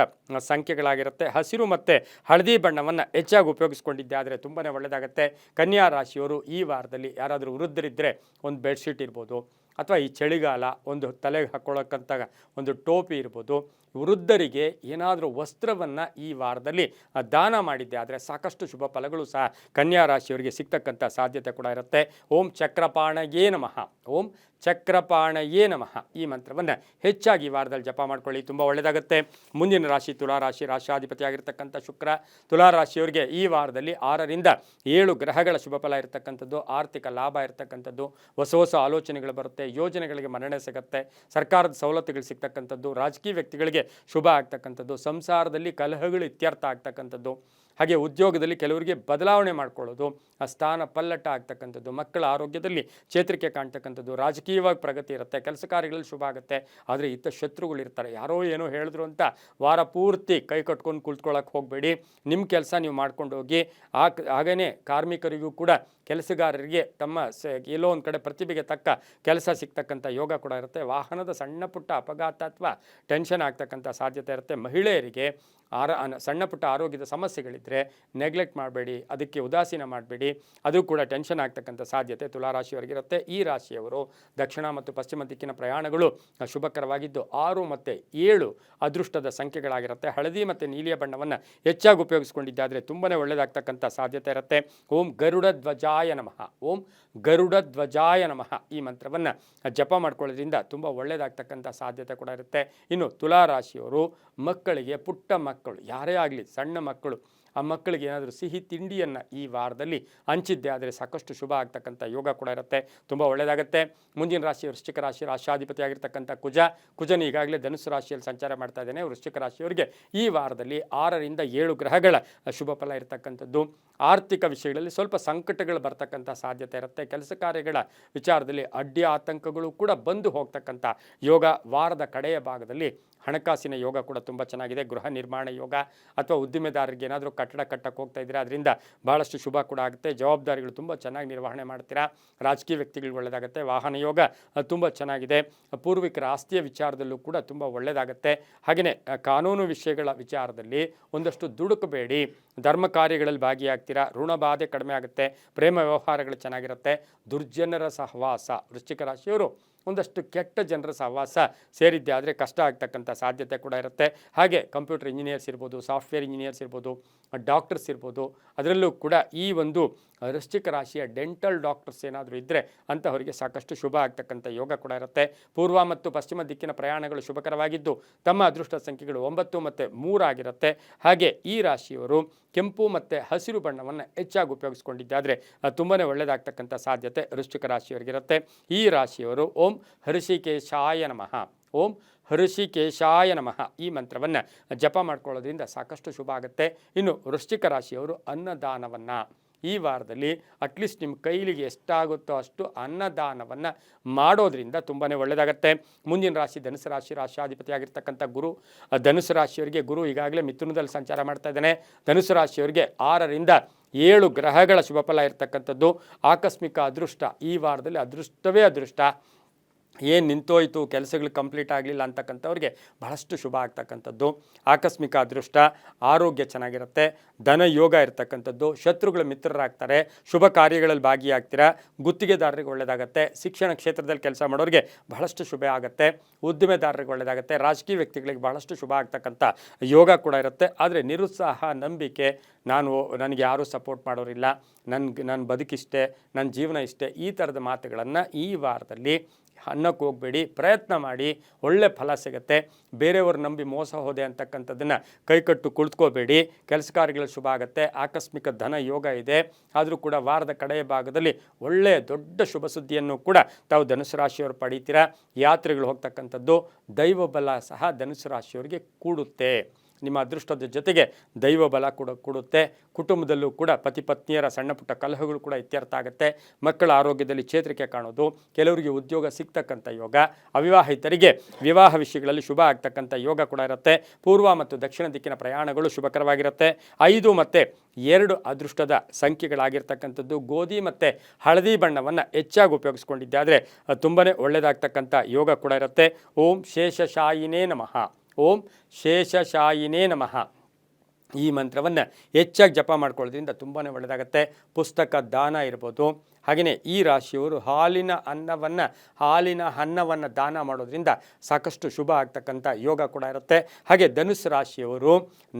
ಸಂಖ್ಯೆಗಳಾಗಿರುತ್ತೆ. ಹಸಿರು ಮತ್ತು ಹಳದಿ ಬಣ್ಣವನ್ನು ಹೆಚ್ಚಾಗಿ ಉಪಯೋಗಿಸ್ಕೊಂಡಿದ್ದೆ ಆದರೆ ತುಂಬಾ ಒಳ್ಳೆಯದಾಗುತ್ತೆ. ಕನ್ಯಾ ರಾಶಿಯವರು ಈ ವಾರದಲ್ಲಿ ಯಾರಾದರೂ ವೃದ್ಧರಿದ್ದರೆ ಒಂದು ಬೆಡ್ಶೀಟ್ ಇರ್ಬೋದು, ಅಥವಾ ಈ ಚಳಿಗಾಲ ಒಂದು ತಲೆಗೆ ಹಾಕ್ಕೊಳ್ಳೋಕ್ಕಂಥ ಒಂದು ಟೋಪಿ ಇರ್ಬೋದು. ವೃದ್ಧರಿಗೆ ಏನಾದರೂ ವಸ್ತ್ರವನ್ನು ಈ ವಾರದಲ್ಲಿ ದಾನ ಮಾಡಿದ್ದೆ ಆದರೆ ಸಾಕಷ್ಟು ಶುಭ ಫಲಗಳು ಸಹ ಕನ್ಯಾ ರಾಶಿಯವರಿಗೆ ಸಿಗ್ತಕ್ಕಂಥ ಸಾಧ್ಯತೆ ಕೂಡ ಇರುತ್ತೆ. ಓಂ ಚಕ್ರಪಾಣಯೇ ನಮಃ, ಓಂ ಚಕ್ರಪಾಣಯೇ ನಮಃ ಈ ಮಂತ್ರವನ್ನು ಹೆಚ್ಚಾಗಿ ಈ ವಾರದಲ್ಲಿ ಜಪ ಮಾಡ್ಕೊಳ್ಳಿ, ತುಂಬ ಒಳ್ಳೆಯದಾಗುತ್ತೆ. ಮುಂದಿನ ರಾಶಿ ತುಲಾರಾಶಿ, ರಾಶಿಯಾಧಿಪತಿಯಾಗಿರ್ತಕ್ಕಂಥ ಶುಕ್ರ. ತುಲಾರಾಶಿಯವರಿಗೆ ಈ ವಾರದಲ್ಲಿ 6ರಿಂದ 7 ಗ್ರಹಗಳ ಶುಭ ಫಲ ಇರತಕ್ಕಂಥದ್ದು, ಆರ್ಥಿಕ ಲಾಭ ಇರತಕ್ಕಂಥದ್ದು, ಹೊಸ ಆಲೋಚನೆಗಳು ಬರುತ್ತೆ, ಯೋಜನೆಗಳಿಗೆ ಮನ್ನಣೆ ಸಿಗುತ್ತೆ, ಸರ್ಕಾರದ ಸವಲತ್ತುಗಳು ಸಿಗ್ತಕ್ಕಂಥದ್ದು, ರಾಜಕೀಯ ವ್ಯಕ್ತಿಗಳಿಗೆ ಶುಭ ಆಗ್ತಕ್ಕಂಥದ್ದು, ಸಂಸಾರದಲ್ಲಿ ಕಲಹಗಳು ಇತ್ಯರ್ಥ ಆಗ್ತಕ್ಕಂಥದ್ದು, ಹಾಗೆ ಉದ್ಯೋಗದಲ್ಲಿ ಕೆಲವರಿಗೆ ಬದಲಾವಣೆ ಮಾಡ್ಕೊಳ್ಳೋದು, ಸ್ಥಾನ ಪಲ್ಲಟ ಆಗ್ತಕ್ಕಂಥದ್ದು, ಮಕ್ಕಳ ಆರೋಗ್ಯದಲ್ಲಿ ಚೇತರಿಕೆ ಕಾಣ್ತಕ್ಕಂಥದ್ದು, ರಾಜಕೀಯವಾಗಿ ಪ್ರಗತಿ ಇರುತ್ತೆ, ಕೆಲಸ ಕಾರ್ಯಗಳಲ್ಲಿ ಶುಭ ಆಗುತ್ತೆ. ಆದರೆ ಇತ್ತ ಶತ್ರುಗಳಿರ್ತಾರೆ, ಯಾರೋ ಏನೋ ಹೇಳಿದ್ರು ಅಂತ ವಾರ ಪೂರ್ತಿ ಕೈ ಕಟ್ಕೊಂಡು ಕುಳಿತುಕೊಳ್ಳೋಕೆ ಹೋಗಬೇಡಿ. ನಿಮ್ಮ ಕೆಲಸ ನೀವು ಮಾಡ್ಕೊಂಡು ಹೋಗಿ. ಹಾಗೆಯೇ ಕಾರ್ಮಿಕರಿಗೂ ಕೂಡ, ಕೆಲಸಗಾರರಿಗೆ ತಮ್ಮ ಎಲ್ಲೋ ಒಂದು ಕಡೆ ಪ್ರತಿಭೆಗೆ ತಕ್ಕ ಕೆಲಸ ಸಿಗ್ತಕ್ಕಂಥ ಯೋಗ ಕೂಡ ಇರುತ್ತೆ. ವಾಹನದ ಸಣ್ಣ ಪುಟ್ಟ ಅಪಘಾತ ಅಥವಾ ಟೆನ್ಷನ್ ಆಗ್ತಕ್ಕಂಥ ಸಾಧ್ಯತೆ ಇರುತ್ತೆ. ಮಹಿಳೆಯರಿಗೆ ಸಣ್ಣ ಪುಟ್ಟ ಆರೋಗ್ಯದ ಸಮಸ್ಯೆಗಳಿದ್ದರೆ ನೆಗ್ಲೆಕ್ಟ್ ಮಾಡಬೇಡಿ, ಅದಕ್ಕೆ ಉದಾಸೀನ ಮಾಡಬೇಡಿ, ಅದು ಕೂಡ ಟೆನ್ಷನ್ ಆಗ್ತಕ್ಕಂಥ ಸಾಧ್ಯತೆ ತುಲಾರಾಶಿಯವರಿಗಿರುತ್ತೆ. ಈ ರಾಶಿಯವರು ದಕ್ಷಿಣ ಮತ್ತು ಪಶ್ಚಿಮ ದಿಕ್ಕಿನ ಪ್ರಯಾಣಗಳು ಶುಭಕರವಾಗಿದ್ದು 6 ಮತ್ತು 7 ಅದೃಷ್ಟದ ಸಂಖ್ಯೆಗಳಾಗಿರುತ್ತೆ. ಹಳದಿ ಮತ್ತು ನೀಲಿಯ ಬಣ್ಣವನ್ನು ಹೆಚ್ಚಾಗಿ ಉಪಯೋಗಿಸ್ಕೊಂಡಿದ್ದಾದರೆ ತುಂಬಾ ಒಳ್ಳೆಯದಾಗ್ತಕ್ಕಂಥ ಸಾಧ್ಯತೆ ಇರುತ್ತೆ. ಓಂ ಗರುಡ ಧ್ವಜಾಯ ನಮಃ, ಓಂ ಗರುಡ ಧ್ವಜಾಯ ನಮಃ ಈ ಮಂತ್ರವನ್ನು ಜಪ ಮಾಡ್ಕೊಳ್ಳೋದ್ರಿಂದ ತುಂಬ ಒಳ್ಳೆಯದಾಗ್ತಕ್ಕಂಥ ಸಾಧ್ಯತೆ ಕೂಡ ಇರುತ್ತೆ. ಇನ್ನು ತುಲಾರಾಶಿಯವರು ಮಕ್ಕಳಿಗೆ, ಪುಟ್ಟ ಮಕ್ಕಳು ಯಾರೇ ಆಗಲಿ, ಸಣ್ಣ ಮಕ್ಕಳು, ಆ ಮಕ್ಕಳಿಗೆ ಏನಾದರೂ ಸಿಹಿ ತಿಂಡಿಯನ್ನು ಈ ವಾರದಲ್ಲಿ ಹಂಚಿದ್ದೆ ಆದರೆ ಸಾಕಷ್ಟು ಶುಭ ಆಗ್ತಕ್ಕಂಥ ಯೋಗ ಕೂಡ ಇರುತ್ತೆ, ತುಂಬ ಒಳ್ಳೆಯದಾಗುತ್ತೆ. ಮುಂದಿನ ರಾಶಿ ವೃಶ್ಚಿಕ ರಾಶಿ, ರಾಶಿಯಾಧಿಪತಿಯಾಗಿರ್ತಕ್ಕಂಥ ಕುಜನ ಈಗಾಗಲೇ ಧನುಸ್ಸು ರಾಶಿಯಲ್ಲಿ ಸಂಚಾರ ಮಾಡ್ತಾ ಇದ್ದೇನೆ. ವೃಶ್ಚಿಕ ರಾಶಿಯವರಿಗೆ ಈ ವಾರದಲ್ಲಿ 6ರಿಂದ 7 ಗ್ರಹಗಳ ಶುಭ ಫಲ ಇರತಕ್ಕಂಥದ್ದು. ಆರ್ಥಿಕ ವಿಷಯಗಳಲ್ಲಿ ಸ್ವಲ್ಪ ಸಂಕಟಗಳು ಬರ್ತಕ್ಕಂಥ ಸಾಧ್ಯತೆ ಇರುತ್ತೆ. ಕೆಲಸ ಕಾರ್ಯಗಳ ವಿಚಾರದಲ್ಲಿ ಅಡ್ಡಿ ಆತಂಕಗಳು ಕೂಡ ಬಂದು ಹೋಗ್ತಕ್ಕಂಥ ಯೋಗ. ವಾರದ ಕಡೆಯ ಭಾಗದಲ್ಲಿ ಹಣಕಾಸಿನ ಯೋಗ ಕೂಡ ತುಂಬ ಚೆನ್ನಾಗಿದೆ. ಗೃಹ ನಿರ್ಮಾಣ ಯೋಗ ಅಥವಾ ಉದ್ದಿಮೆದಾರರಿಗೆ ಏನಾದರೂ ಕಟ್ಟಡ ಕಟ್ಟಕ್ಕೆ ಹೋಗ್ತಾ ಇದ್ದೀರಾ, ಅದರಿಂದ ಭಾಳಷ್ಟು ಶುಭ ಕೂಡ ಆಗುತ್ತೆ. ಜವಾಬ್ದಾರಿಗಳು ತುಂಬ ಚೆನ್ನಾಗಿ ನಿರ್ವಹಣೆ ಮಾಡ್ತೀರಾ. ರಾಜಕೀಯ ವ್ಯಕ್ತಿಗಳಿಗೆ ಒಳ್ಳೆಯದಾಗುತ್ತೆ. ವಾಹನ ಯೋಗ ತುಂಬ ಚೆನ್ನಾಗಿದೆ. ಪೂರ್ವಿಕರ ಆಸ್ತಿಯ ವಿಚಾರದಲ್ಲೂ ಕೂಡ ತುಂಬ ಒಳ್ಳೆಯದಾಗುತ್ತೆ. ಹಾಗೆಯೇ ಕಾನೂನು ವಿಷಯಗಳ ವಿಚಾರದಲ್ಲಿ ಒಂದಷ್ಟು ದುಡುಕಬೇಡಿ. ಧರ್ಮ ಕಾರ್ಯಗಳಲ್ಲಿ ಭಾಗಿಯಾಗ್ತೀರಾ. ಋಣಬಾಧೆ ಕಡಿಮೆ ಆಗುತ್ತೆ. ಪ್ರೇಮ ವ್ಯವಹಾರಗಳು ಚೆನ್ನಾಗಿರುತ್ತೆ. ದುರ್ಜನರ ಸಹವಾಸ, ವೃಶ್ಚಿಕ ರಾಶಿಯವರು ಒಂದಷ್ಟು ಕೆಟ್ಟ ಜನರ ಸಹವಾಸ ಸೇರಿದ್ದೆ ಆದರೆ ಕಷ್ಟ ಆಗ್ತಕ್ಕಂಥ ಸಾಧ್ಯತೆ ಕೂಡ ಇರುತ್ತೆ. ಹಾಗೆ ಕಂಪ್ಯೂಟರ್ ಇಂಜಿನಿಯರ್ಸ್ ಇರ್ಬೋದು, ಸಾಫ್ಟ್ವೇರ್ ಇಂಜಿನಿಯರ್ಸ್ ಇರ್ಬೋದು, ಡಾಕ್ಟರ್ಸ್ ಇರ್ಬೋದು, ಅದರಲ್ಲೂ ಕೂಡ ಈ ಒಂದು ವೃಶ್ಚಿಕ ರಾಶಿಯ ಡೆಂಟಲ್ ಡಾಕ್ಟರ್ಸ್ ಏನಾದರೂ ಇದ್ದರೆ ಅಂತಹವರಿಗೆ ಸಾಕಷ್ಟು ಶುಭ ಆಗ್ತಕ್ಕಂಥ ಯೋಗ ಕೂಡ ಇರುತ್ತೆ. ಪೂರ್ವ ಮತ್ತು ಪಶ್ಚಿಮ ದಿಕ್ಕಿನ ಪ್ರಯಾಣಗಳು ಶುಭಕರವಾಗಿದ್ದು ತಮ್ಮ ಅದೃಷ್ಟ ಸಂಖ್ಯೆಗಳು 9 ಮತ್ತು 3 ಆಗಿರುತ್ತೆ. ಹಾಗೆ ಈ ರಾಶಿಯವರು ಕೆಂಪು ಮತ್ತು ಹಸಿರು ಬಣ್ಣವನ್ನು ಹೆಚ್ಚಾಗಿ ಉಪಯೋಗಿಸ್ಕೊಂಡಿದ್ದಾದರೆ ತುಂಬಾ ಒಳ್ಳೆಯದಾಗ್ತಕ್ಕಂಥ ಸಾಧ್ಯತೆ ವೃಶ್ಚಿಕ ರಾಶಿಯವರಿಗಿರುತ್ತೆ. ಈ ರಾಶಿಯವರು ಓಂ ಹೃಷಿಕೇಶಾಯ ನಮಃ, ಓಂ ಹೃಷಿಕೇಶಾಯ ನಮಃ ಈ ಮಂತ್ರವನ್ನು ಜಪ ಮಾಡ್ಕೊಳ್ಳೋದ್ರಿಂದ ಸಾಕಷ್ಟು ಶುಭ ಆಗುತ್ತೆ. ಇನ್ನು ವೃಶ್ಚಿಕ ರಾಶಿಯವರು ಅನ್ನದಾನವನ್ನು ಈ ವಾರದಲ್ಲಿ ಅಟ್ಲೀಸ್ಟ್ ನಿಮ್ಮ ಕೈಲಿಗೆ ಎಷ್ಟಾಗುತ್ತೋ ಅಷ್ಟು ಅನ್ನದಾನವನ್ನು ಮಾಡೋದ್ರಿಂದ ತುಂಬಾ ಒಳ್ಳೆಯದಾಗತ್ತೆ. ಮುಂದಿನ ರಾಶಿ ಧನುಸು ರಾಶಿ, ರಾಶಿಯಾಧಿಪತಿಯಾಗಿರ್ತಕ್ಕಂಥ ಗುರು. ಧನುಸು ರಾಶಿಯವರಿಗೆ ಗುರು ಈಗಾಗಲೇ ಮಿಥುನದಲ್ಲಿ ಸಂಚಾರ ಮಾಡ್ತಾ ಇದ್ದಾನೆ. ಧನುಸು ರಾಶಿಯವರಿಗೆ 6ರಿಂದ 7 ಗ್ರಹಗಳ ಶುಭ ಫಲ ಇರತಕ್ಕಂಥದ್ದು. ಆಕಸ್ಮಿಕ ಅದೃಷ್ಟ, ಈ ವಾರದಲ್ಲಿ ಅದೃಷ್ಟವೇ ಅದೃಷ್ಟ. ಏನು ನಿಂತೋಯ್ತು ಕೆಲಸಗಳು ಕಂಪ್ಲೀಟ್ ಆಗಲಿಲ್ಲ ಅಂತಕ್ಕಂಥವ್ರಿಗೆ ಬಹಳಷ್ಟು ಶುಭ ಆಗ್ತಕ್ಕಂಥದ್ದು. ಆಕಸ್ಮಿಕ ಅದೃಷ್ಟ, ಆರೋಗ್ಯ ಚೆನ್ನಾಗಿರುತ್ತೆ, ಧನ ಯೋಗ ಇರ್ತಕ್ಕಂಥದ್ದು, ಶತ್ರುಗಳ ಮಿತ್ರರಾಗ್ತಾರೆ, ಶುಭ ಕಾರ್ಯಗಳಲ್ಲಿ ಭಾಗಿಯಾಗ್ತೀರಾ, ಗುತ್ತಿಗೆದಾರರಿಗೆ ಒಳ್ಳೆಯದಾಗತ್ತೆ, ಶಿಕ್ಷಣ ಕ್ಷೇತ್ರದಲ್ಲಿ ಕೆಲಸ ಮಾಡೋರಿಗೆ ಬಹಳಷ್ಟು ಶುಭ ಆಗುತ್ತೆ, ಉದ್ದಿಮೆದಾರರಿಗೆ ಒಳ್ಳೆಯದಾಗುತ್ತೆ, ರಾಜಕೀಯ ವ್ಯಕ್ತಿಗಳಿಗೆ ಬಹಳಷ್ಟು ಶುಭ ಆಗ್ತಕ್ಕಂಥ ಯೋಗ ಕೂಡ ಇರುತ್ತೆ. ಆದರೆ ನಿರುತ್ಸಾಹ, ನಂಬಿಕೆ, ನನಗೆ ಯಾರೂ ಸಪೋರ್ಟ್ ಮಾಡೋರಿಲ್ಲ, ನನ್ನ ಬದುಕಿಷ್ಟೇ, ನನ್ನ ಜೀವನ ಇಷ್ಟೇ, ಈ ಥರದ ಮಾತುಗಳನ್ನು ಈ ವಾರದಲ್ಲಿ ಅನ್ನಕ್ಕೆ ಹೋಗಬೇಡಿ. ಪ್ರಯತ್ನ ಮಾಡಿ, ಒಳ್ಳೆ ಫಲ ಸಿಗುತ್ತೆ. ಬೇರೆಯವ್ರು ನಂಬಿ ಮೋಸ ಹೋದೆ ಅಂತಕ್ಕಂಥದ್ದನ್ನು ಕೈಕಟ್ಟು ಕುಳಿತುಕೋಬೇಡಿ. ಕೆಲಸ ಕಾರ್ಯಗಳು ಶುಭ ಆಗುತ್ತೆ, ಆಕಸ್ಮಿಕ ಧನ ಯೋಗ ಇದೆ. ಆದರೂ ಕೂಡ ವಾರದ ಕಡೆಯ ಭಾಗದಲ್ಲಿ ಒಳ್ಳೆಯ ದೊಡ್ಡ ಶುಭ ಸುದ್ದಿಯನ್ನು ಕೂಡ ತಾವು ಧನುಸು ರಾಶಿಯವರು ಪಡೀತೀರಾ. ಯಾತ್ರೆಗಳು ಹೋಗ್ತಕ್ಕಂಥದ್ದು, ದೈವ ಬಲ ಸಹ ಧನುಸು ರಾಶಿಯವರಿಗೆ ಕೂಡುತ್ತೆ. ನಿಮ್ಮ ಅದೃಷ್ಟದ ಜೊತೆಗೆ ದೈವ ಬಲ ಕೂಡ ಕೊಡುತ್ತೆ. ಕುಟುಂಬದಲ್ಲೂ ಕೂಡ ಪತಿ ಪತ್ನಿಯರ ಸಣ್ಣ ಪುಟ್ಟ ಕಲಹಗಳು ಕೂಡ ಇತ್ಯರ್ಥ ಆಗುತ್ತೆ. ಮಕ್ಕಳ ಆರೋಗ್ಯದಲ್ಲಿ ಚೇತರಿಕೆ ಕಾಣೋದು, ಕೆಲವರಿಗೆ ಉದ್ಯೋಗ ಸಿಗ್ತಕ್ಕಂಥ ಯೋಗ, ಅವಿವಾಹಿತರಿಗೆ ವಿವಾಹ ವಿಷಯಗಳಲ್ಲಿ ಶುಭ ಆಗ್ತಕ್ಕಂಥ ಯೋಗ ಕೂಡ ಇರುತ್ತೆ. ಪೂರ್ವ ಮತ್ತು ದಕ್ಷಿಣ ದಿಕ್ಕಿನ ಪ್ರಯಾಣಗಳು ಶುಭಕರವಾಗಿರುತ್ತೆ. 5 ಮತ್ತು 2 ಅದೃಷ್ಟದ ಸಂಖ್ಯೆಗಳಾಗಿರ್ತಕ್ಕಂಥದ್ದು. ಗೋಧಿ ಮತ್ತು ಹಳದಿ ಬಣ್ಣವನ್ನು ಹೆಚ್ಚಾಗಿ ಉಪಯೋಗಿಸ್ಕೊಂಡಿದ್ದಾದರೆ ತುಂಬಾ ಒಳ್ಳೆಯದಾಗ್ತಕ್ಕಂಥ ಯೋಗ ಕೂಡ ಇರುತ್ತೆ. ಓಂ ಶೇಷಶಾಯಿನೇ ನಮಃ, ಓಂ ಶೇಷಶಾಯಿನೇ ನಮಃ ಈ ಮಂತ್ರವನ್ನು ಹೆಚ್ಚಾಗಿ ಜಪ ಮಾಡ್ಕೊಳ್ಳೋದ್ರಿಂದ ತುಂಬಾ ಒಳ್ಳೆಯದಾಗುತ್ತೆ. ಪುಸ್ತಕ ದಾನ ಇರ್ಬೋದು. ಹಾಗೆಯೇ ಈ ರಾಶಿಯವರು ಹಾಲಿನ ಅನ್ನವನ್ನು ದಾನ ಮಾಡೋದ್ರಿಂದ ಸಾಕಷ್ಟು ಶುಭ ಆಗ್ತಕ್ಕಂಥ ಯೋಗ ಕೂಡ ಇರುತ್ತೆ. ಹಾಗೆ ಧನುಸ್ಸು ರಾಶಿಯವರು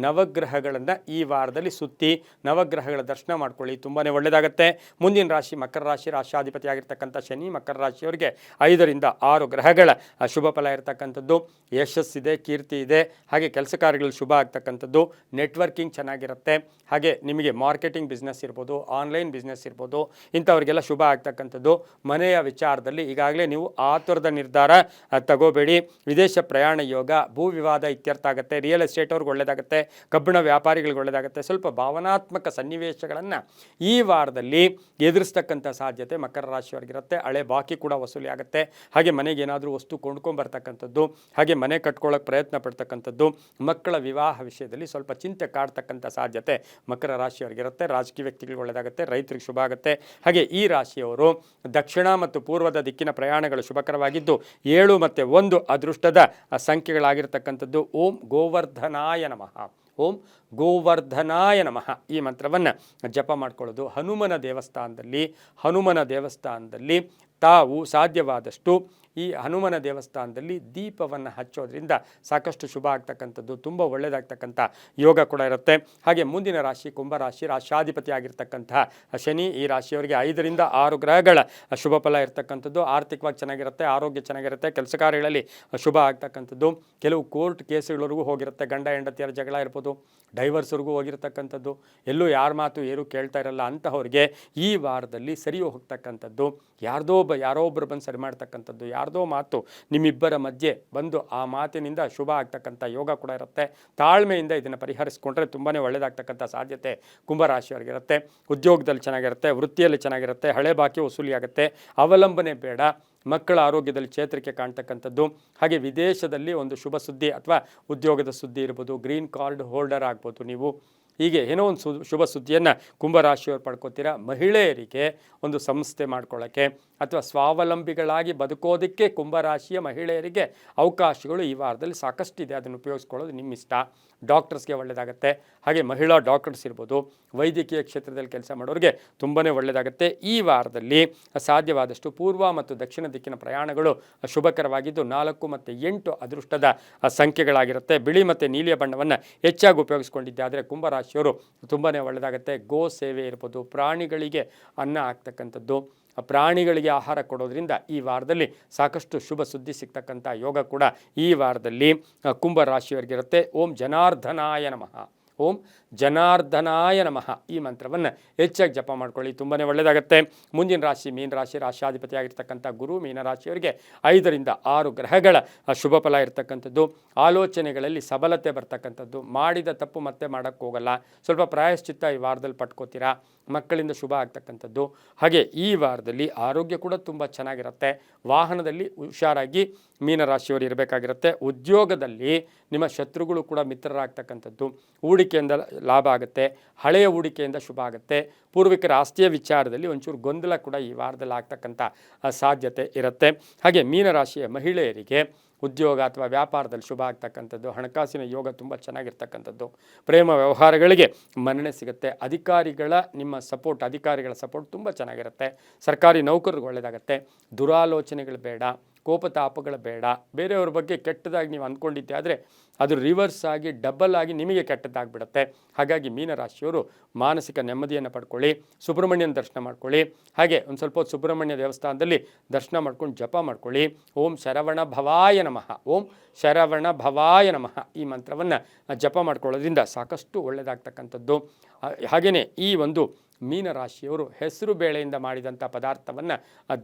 ನವಗ್ರಹಗಳನ್ನು ಈ ವಾರದಲ್ಲಿ ಸುತ್ತಿ ನವಗ್ರಹಗಳ ದರ್ಶನ ಮಾಡ್ಕೊಳ್ಳಿ, ತುಂಬಾ ಒಳ್ಳೆಯದಾಗುತ್ತೆ. ಮುಂದಿನ ರಾಶಿ ಮಕರ ರಾಶಿ, ರಾಶಾಧಿಪತಿ ಆಗಿರ್ತಕ್ಕಂಥ ಶನಿ ಮಕರ ರಾಶಿಯವರಿಗೆ 5 ರಿಂದ 6 ಗ್ರಹಗಳ ಶುಭ ಫಲ ಇರತಕ್ಕಂಥದ್ದು. ಯಶಸ್ಸಿದೆ, ಕೀರ್ತಿ ಇದೆ, ಹಾಗೆ ಕೆಲಸ ಕಾರ್ಯಗಳು ಶುಭ ಆಗ್ತಕ್ಕಂಥದ್ದು. ನೆಟ್ವರ್ಕಿಂಗ್ ಚೆನ್ನಾಗಿರುತ್ತೆ. ಹಾಗೆ ನಿಮಗೆ ಮಾರ್ಕೆಟಿಂಗ್ ಬಿಸ್ನೆಸ್ ಇರ್ಬೋದು, ಆನ್ಲೈನ್ ಬಿಸ್ನೆಸ್ ಇರ್ಬೋದು, ಇಂಥವ್ರಿಗೆ ಶುಭ ಆಗ್ತಕ್ಕಂಥದ್ದು. ಮನೆಯ ವಿಚಾರದಲ್ಲಿ ಈಗಾಗಲೇ ನೀವು ಆತುರದ ನಿರ್ಧಾರ ತಗೋಬೇಡಿ. ವಿದೇಶ ಪ್ರಯಾಣ ಯೋಗ, ಭೂ ವಿವಾದ ಇತ್ಯರ್ಥ ಆಗುತ್ತೆ. ರಿಯಲ್ ಎಸ್ಟೇಟ್ ಅವ್ರಿಗೆ ಒಳ್ಳೆಯದಾಗುತ್ತೆ, ಕಬ್ಬಿಣ ವ್ಯಾಪಾರಿಗಳಿಗೆ ಒಳ್ಳೆಯದಾಗುತ್ತೆ. ಸ್ವಲ್ಪ ಭಾವನಾತ್ಮಕ ಸನ್ನಿವೇಶಗಳನ್ನು ಈ ವಾರದಲ್ಲಿ ಎದುರಿಸ್ತಕ್ಕಂಥ ಸಾಧ್ಯತೆ ಮಕರ ರಾಶಿಯವರಿಗಿರುತ್ತೆ. ಹಳೆ ಬಾಕಿ ಕೂಡ ವಸೂಲಿ ಆಗುತ್ತೆ. ಹಾಗೆ ಮನೆಗೆ ಏನಾದರೂ ವಸ್ತು ಕೊಂಡ್ಕೊಂಬರ್ತಕ್ಕಂಥದ್ದು, ಹಾಗೆ ಮನೆ ಕಟ್ಕೊಳ್ಳೋಕೆ ಪ್ರಯತ್ನ ಪಡ್ತಕ್ಕಂಥದ್ದು, ಮಕ್ಕಳ ವಿವಾಹ ವಿಷಯದಲ್ಲಿ ಸ್ವಲ್ಪ ಚಿಂತೆ ಕಾಡ್ತಕ್ಕಂಥ ಸಾಧ್ಯತೆ ಮಕರ ರಾಶಿಯವರಿಗಿರುತ್ತೆ. ರಾಜಕೀಯ ವ್ಯಕ್ತಿಗಳಿಗೆ ಒಳ್ಳೆಯದಾಗುತ್ತೆ, ರೈತರಿಗೆ ಶುಭ ಆಗುತ್ತೆ. ಹಾಗೆ ಈ ರಾಶಿಯವರು ದಕ್ಷಿಣ ಮತ್ತು ಪೂರ್ವದ ದಿಕ್ಕಿನ ಪ್ರಯಾಣಗಳು ಶುಭಕರವಾಗಿದ್ದು 7 ಮತ್ತು 1 ಅದೃಷ್ಟದ ಸಂಖ್ಯೆಗಳಾಗಿರ್ತಕ್ಕಂಥದ್ದು. ಓಂ ಗೋವರ್ಧನಾಯ ನಮಃ, ಓಂ ಗೋವರ್ಧನಾಯ ನಮಃ ಈ ಮಂತ್ರವನ್ನು ಜಪ ಮಾಡ್ಕೊಳ್ಳೋದು. ಹನುಮನ ದೇವಸ್ಥಾನದಲ್ಲಿ ತಾವು ಸಾಧ್ಯವಾದಷ್ಟು ಈ ಹನುಮನ ದೇವಸ್ಥಾನದಲ್ಲಿ ದೀಪವನ್ನು ಹಚ್ಚೋದ್ರಿಂದ ಸಾಕಷ್ಟು ಶುಭ ಆಗ್ತಕ್ಕಂಥದ್ದು, ತುಂಬ ಒಳ್ಳೆಯದಾಗ್ತಕ್ಕಂಥ ಯೋಗ ಕೂಡ ಇರುತ್ತೆ. ಹಾಗೆ ಮುಂದಿನ ರಾಶಿ ಕುಂಭರಾಶಿ, ರಾಶಾಧಿಪತಿ ಆಗಿರ್ತಕ್ಕಂಥ ಶನಿ ಈ ರಾಶಿಯವರಿಗೆ 5 ರಿಂದ 6 ಗ್ರಹಗಳ ಶುಭ ಫಲ ಇರ್ತಕ್ಕಂಥದ್ದು. ಆರ್ಥಿಕವಾಗಿ ಚೆನ್ನಾಗಿರುತ್ತೆ, ಆರೋಗ್ಯ ಚೆನ್ನಾಗಿರುತ್ತೆ, ಕೆಲಸ ಕಾರ್ಯಗಳಲ್ಲಿ ಶುಭ ಆಗ್ತಕ್ಕಂಥದ್ದು. ಕೆಲವು ಕೋರ್ಟ್ ಕೇಸುಗಳವರೆಗೂ ಹೋಗಿರುತ್ತೆ, ಗಂಡ ಹೆಂಡತಿಯರ ಜಗಳ ಇರ್ಬೋದು, ಡೈವರ್ಸ್ವರೆಗೂ ಹೋಗಿರ್ತಕ್ಕಂಥದ್ದು. ಎಲ್ಲೂ ಯಾರ ಮಾತು ಏನೂ ಕೇಳ್ತಾ ಇರಲ್ಲ ಅಂತಹವ್ರಿಗೆ ಈ ವಾರದಲ್ಲಿ ಸರಿ ಹೋಗ್ತಕ್ಕಂಥದ್ದು. ಯಾರೋ ಒಬ್ಬರು ಬಂದು ಸರಿ ಮಾಡ್ತಕ್ಕಂಥದ್ದು, ಯಾರ್ದೋ ಮಾತು ನಿಮ್ಮಿಬ್ಬರ ಮಧ್ಯೆ ಬಂದು ಆ ಮಾತಿನಿಂದ ಶುಭ ಆಗ್ತಕ್ಕಂಥ ಯೋಗ ಕೂಡ ಇರುತ್ತೆ. ತಾಳ್ಮೆಯಿಂದ ಇದನ್ನು ಪರಿಹರಿಸ್ಕೊಂಡ್ರೆ ತುಂಬಾ ಒಳ್ಳೆಯದಾಗ್ತಕ್ಕಂಥ ಸಾಧ್ಯತೆ ಕುಂಭರಾಶಿಯವರಿಗಿರುತ್ತೆ. ಉದ್ಯೋಗದಲ್ಲಿ ಚೆನ್ನಾಗಿರುತ್ತೆ, ವೃತ್ತಿಯಲ್ಲಿ ಚೆನ್ನಾಗಿರುತ್ತೆ, ಹಳೆ ಬಾಕಿ ವಸೂಲಿ ಆಗುತ್ತೆ, ಅವಲಂಬನೆ ಬೇಡ, ಮಕ್ಕಳ ಆರೋಗ್ಯದಲ್ಲಿ ಚೇತರಿಕೆ ಕಾಣ್ತಕ್ಕಂಥದ್ದು. ಹಾಗೆ ವಿದೇಶದಲ್ಲಿ ಒಂದು ಶುಭ ಸುದ್ದಿ ಅಥವಾ ಉದ್ಯೋಗದ ಸುದ್ದಿ ಇರ್ಬೋದು, ಗ್ರೀನ್ ಕಾರ್ಡ್ ಹೋಲ್ಡರ್ ಆಗ್ಬೋದು ನೀವು. ಹೀಗೆ ಏನೋ ಒಂದು ಶುಭ ಸುದ್ದಿಯನ್ನು ಕುಂಭರಾಶಿಯವರು ಪಡ್ಕೋತೀರಾ. ಮಹಿಳೆಯರಿಗೆ ಒಂದು ಸಂಸ್ಥೆ ಮಾಡ್ಕೊಳ್ಳೋಕ್ಕೆ ಅಥವಾ ಸ್ವಾವಲಂಬಿಗಳಾಗಿ ಬದುಕೋದಕ್ಕೆ ಕುಂಭರಾಶಿಯ ಮಹಿಳೆಯರಿಗೆ ಅವಕಾಶಗಳು ಈ ವಾರದಲ್ಲಿ ಸಾಕಷ್ಟಿದೆ. ಅದನ್ನು ಉಪಯೋಗಿಸ್ಕೊಳ್ಳೋದು ನಿಮ್ಮಿಷ್ಟ. ಡಾಕ್ಟರ್ಸ್ಗೆ ಒಳ್ಳೆಯದಾಗುತ್ತೆ. ಹಾಗೆ ಮಹಿಳಾ ಡಾಕ್ಟರ್ಸ್ ಇರ್ಬೋದು, ವೈದ್ಯಕೀಯ ಕ್ಷೇತ್ರದಲ್ಲಿ ಕೆಲಸ ಮಾಡೋರಿಗೆ ತುಂಬಾ ಒಳ್ಳೆಯದಾಗುತ್ತೆ. ಈ ವಾರದಲ್ಲಿ ಸಾಧ್ಯವಾದಷ್ಟು ಪೂರ್ವ ಮತ್ತು ದಕ್ಷಿಣ ದಿಕ್ಕಿನ ಪ್ರಯಾಣಗಳು ಶುಭಕರವಾಗಿದ್ದು 4 ಮತ್ತು 8 ಅದೃಷ್ಟದ ಸಂಖ್ಯೆಗಳಾಗಿರುತ್ತೆ. ಬಿಳಿ ಮತ್ತು ನೀಲಿಯ ಬಣ್ಣವನ್ನು ಹೆಚ್ಚಾಗಿ ಉಪಯೋಗಿಸ್ಕೊಂಡಿದ್ದಾದರೆ ಕುಂಭರಾಶಿಯವರು ತುಂಬಾ ಒಳ್ಳೆಯದಾಗುತ್ತೆ. ಗೋ ಸೇವೆ ಇರ್ಬೋದು, ಪ್ರಾಣಿಗಳಿಗೆ ಅನ್ನ ಆಗ್ತಕ್ಕಂಥದ್ದು, ಪ್ರಾಣಿಗಳಿಗೆ ಆಹಾರ ಕೊಡೋದ್ರಿಂದ ಈ ವಾರದಲ್ಲಿ ಸಾಕಷ್ಟು ಶುಭ ಸುದ್ದಿ ಸಿಗ್ತಕ್ಕಂಥ ಯೋಗ ಕೂಡ ಈ ವಾರದಲ್ಲಿ ಕುಂಭರಾಶಿಯವರಿಗಿರುತ್ತೆ. ಓಂ ಜನಾರ್ದನಾಯ ನಮಃ, ಓಂ ಜನಾರ್ದನಾಯ ನಮಃ ಈ ಮಂತ್ರವನ್ನು ಹೆಚ್ಚಾಗಿ ಜಪ ಮಾಡ್ಕೊಳ್ಳಿ, ತುಂಬಾ ಒಳ್ಳೆಯದಾಗುತ್ತೆ. ಮುಂದಿನ ರಾಶಿ ಮೀನರಾಶಿ, ರಾಶಾಧಿಪತಿ ಆಗಿರ್ತಕ್ಕಂಥ ಗುರು ಮೀನರಾಶಿಯವರಿಗೆ 5 ರಿಂದ 6 ಗ್ರಹಗಳ ಶುಭ ಫಲ ಇರ್ತಕ್ಕಂಥದ್ದು. ಆಲೋಚನೆಗಳಲ್ಲಿ ಸಬಲತೆ ಬರ್ತಕ್ಕಂಥದ್ದು. ಮಾಡಿದ ತಪ್ಪು ಮತ್ತೆ ಮಾಡೋಕ್ಕೆ ಹೋಗಲ್ಲ. ಸ್ವಲ್ಪ ಪ್ರಾಯಶ್ಚಿತ್ತ ಈ ವಾರದಲ್ಲಿ ಪಟ್ಕೋತೀರಾ. ಮಕ್ಕಳಿಂದ ಶುಭ ಆಗ್ತಕ್ಕಂಥದ್ದು. ಹಾಗೆ ಈ ವಾರದಲ್ಲಿ ಆರೋಗ್ಯ ಕೂಡ ತುಂಬ ಚೆನ್ನಾಗಿರುತ್ತೆ. ವಾಹನದಲ್ಲಿ ಹುಷಾರಾಗಿ ಮೀನರಾಶಿಯವರು ಇರಬೇಕಾಗಿರುತ್ತೆ. ಉದ್ಯೋಗದಲ್ಲಿ ನಿಮ್ಮ ಶತ್ರುಗಳು ಕೂಡ ಮಿತ್ರರಾಗ್ತಕ್ಕಂಥದ್ದು. ಹೂಡಿಕೆಯಿಂದ ಲಾಭ ಆಗುತ್ತೆ, ಹಳೆಯ ಹೂಡಿಕೆಯಿಂದ ಶುಭ ಆಗುತ್ತೆ. ಪೂರ್ವಿಕರ ಆಸ್ತಿಯ ವಿಚಾರದಲ್ಲಿ ಒಂಚೂರು ಗೊಂದಲ ಕೂಡ ಈ ವಾರದಲ್ಲಿ ಆಗ್ತಕ್ಕಂಥ ಸಾಧ್ಯತೆ ಇರುತ್ತೆ. ಹಾಗೆ ಮೀನರಾಶಿಯ ಮಹಿಳೆಯರಿಗೆ ಉದ್ಯೋಗ ಅಥವಾ ವ್ಯಾಪಾರದಲ್ಲಿ ಶುಭ ಆಗ್ತಕ್ಕಂಥದ್ದು. ಹಣಕಾಸಿನ ಯೋಗ ತುಂಬ ಚೆನ್ನಾಗಿರ್ತಕ್ಕಂಥದ್ದು. ಪ್ರೇಮ ವ್ಯವಹಾರಗಳಿಗೆ ಮನ್ನಣೆ ಸಿಗುತ್ತೆ. ಅಧಿಕಾರಿಗಳ ಸಪೋರ್ಟ್ ತುಂಬ ಚೆನ್ನಾಗಿರುತ್ತೆ. ಸರ್ಕಾರಿ ನೌಕರರಿಗೆ ಒಳ್ಳೆಯದಾಗುತ್ತೆ. ದುರಾಲೋಚನೆಗಳು ಬೇಡ, ಕೋಪತಾಪಗಳು ಬೇಡ. ಬೇರೆಯವ್ರ ಬಗ್ಗೆ ಕೆಟ್ಟದಾಗಿ ನೀವು ಅಂದ್ಕೊಂಡಿದ್ದೆ ಆದರೆ ಅದು ರಿವರ್ಸ್ ಆಗಿ ಡಬಲ್ ಆಗಿ ನಿಮಗೆ ಕೆಟ್ಟದ್ದಾಗ್ಬಿಡುತ್ತೆ. ಹಾಗಾಗಿ ಮೀನರಾಶಿಯವರು ಮಾನಸಿಕ ನೆಮ್ಮದಿಯನ್ನು ಪಡ್ಕೊಳ್ಳಿ, ಸುಬ್ರಹ್ಮಣ್ಯನ ದರ್ಶನ ಮಾಡ್ಕೊಳ್ಳಿ. ಹಾಗೆ ಒಂದು ಸ್ವಲ್ಪ ಹೊತ್ತು ಸುಬ್ರಹ್ಮಣ್ಯ ದೇವಸ್ಥಾನದಲ್ಲಿ ದರ್ಶನ ಮಾಡ್ಕೊಂಡು ಜಪ ಮಾಡ್ಕೊಳ್ಳಿ. ಓಂ ಶರವಣ ಭವಾಯ ನಮಃ, ಓಂ ಶರವಣ ಭವಾಯ ನಮಃ ಈ ಮಂತ್ರವನ್ನು ಜಪ ಮಾಡ್ಕೊಳ್ಳೋದ್ರಿಂದ ಸಾಕಷ್ಟು ಒಳ್ಳೆಯದಾಗ್ತಕ್ಕಂಥದ್ದು. ಹಾಗೆಯೇ ಈ ಒಂದು ಮೀನರಾಶಿಯವರು ಹೆಸರು ಬೇಳೆಯಿಂದ ಮಾಡಿದಂಥ ಪದಾರ್ಥವನ್ನು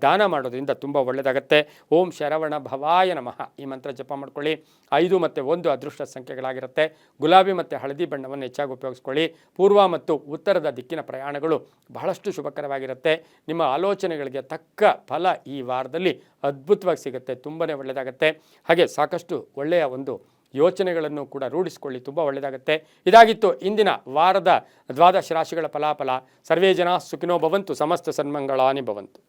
ದಾನ ಮಾಡೋದ್ರಿಂದ ತುಂಬ ಒಳ್ಳೆಯದಾಗುತ್ತೆ. ಓಂ ಶರವಣ ಭವಾಯ ನಮಃ ಈ ಮಂತ್ರ ಜಪ ಮಾಡ್ಕೊಳ್ಳಿ. 5 ಮತ್ತು 1 ಅದೃಷ್ಟ ಸಂಖ್ಯೆಗಳಾಗಿರುತ್ತೆ. ಗುಲಾಬಿ ಮತ್ತು ಹಳದಿ ಬಣ್ಣವನ್ನು ಹೆಚ್ಚಾಗಿ ಉಪಯೋಗಿಸ್ಕೊಳ್ಳಿ. ಪೂರ್ವ ಮತ್ತು ಉತ್ತರದ ದಿಕ್ಕಿನ ಪ್ರಯಾಣಗಳು ಬಹಳಷ್ಟು ಶುಭಕರವಾಗಿರುತ್ತೆ. ನಿಮ್ಮ ಆಲೋಚನೆಗಳಿಗೆ ತಕ್ಕ ಫಲ ಈ ವಾರದಲ್ಲಿ ಅದ್ಭುತವಾಗಿ ಸಿಗುತ್ತೆ. ತುಂಬಾ ಒಳ್ಳೆಯದಾಗುತ್ತೆ. ಹಾಗೆ ಸಾಕಷ್ಟು ಒಳ್ಳೆಯ ಒಂದು ಯೋಚನೆಗಳನ್ನು ಕೂಡ ರೂಢಿಸಿಕೊಳ್ಳಿ, ತುಂಬ ಒಳ್ಳೆಯದಾಗುತ್ತೆ. ಇದಾಗಿತ್ತು ಇಂದಿನ ವಾರದ ದ್ವಾದಶ ರಾಶಿಗಳ ಫಲಾಫಲ. ಸರ್ವೇ ಜನ ಸುಖಿನೋ ಭವಂತು, ಸಮಸ್ತ ಸನ್ಮಂಗಳಾನಿ ಭವಂತು.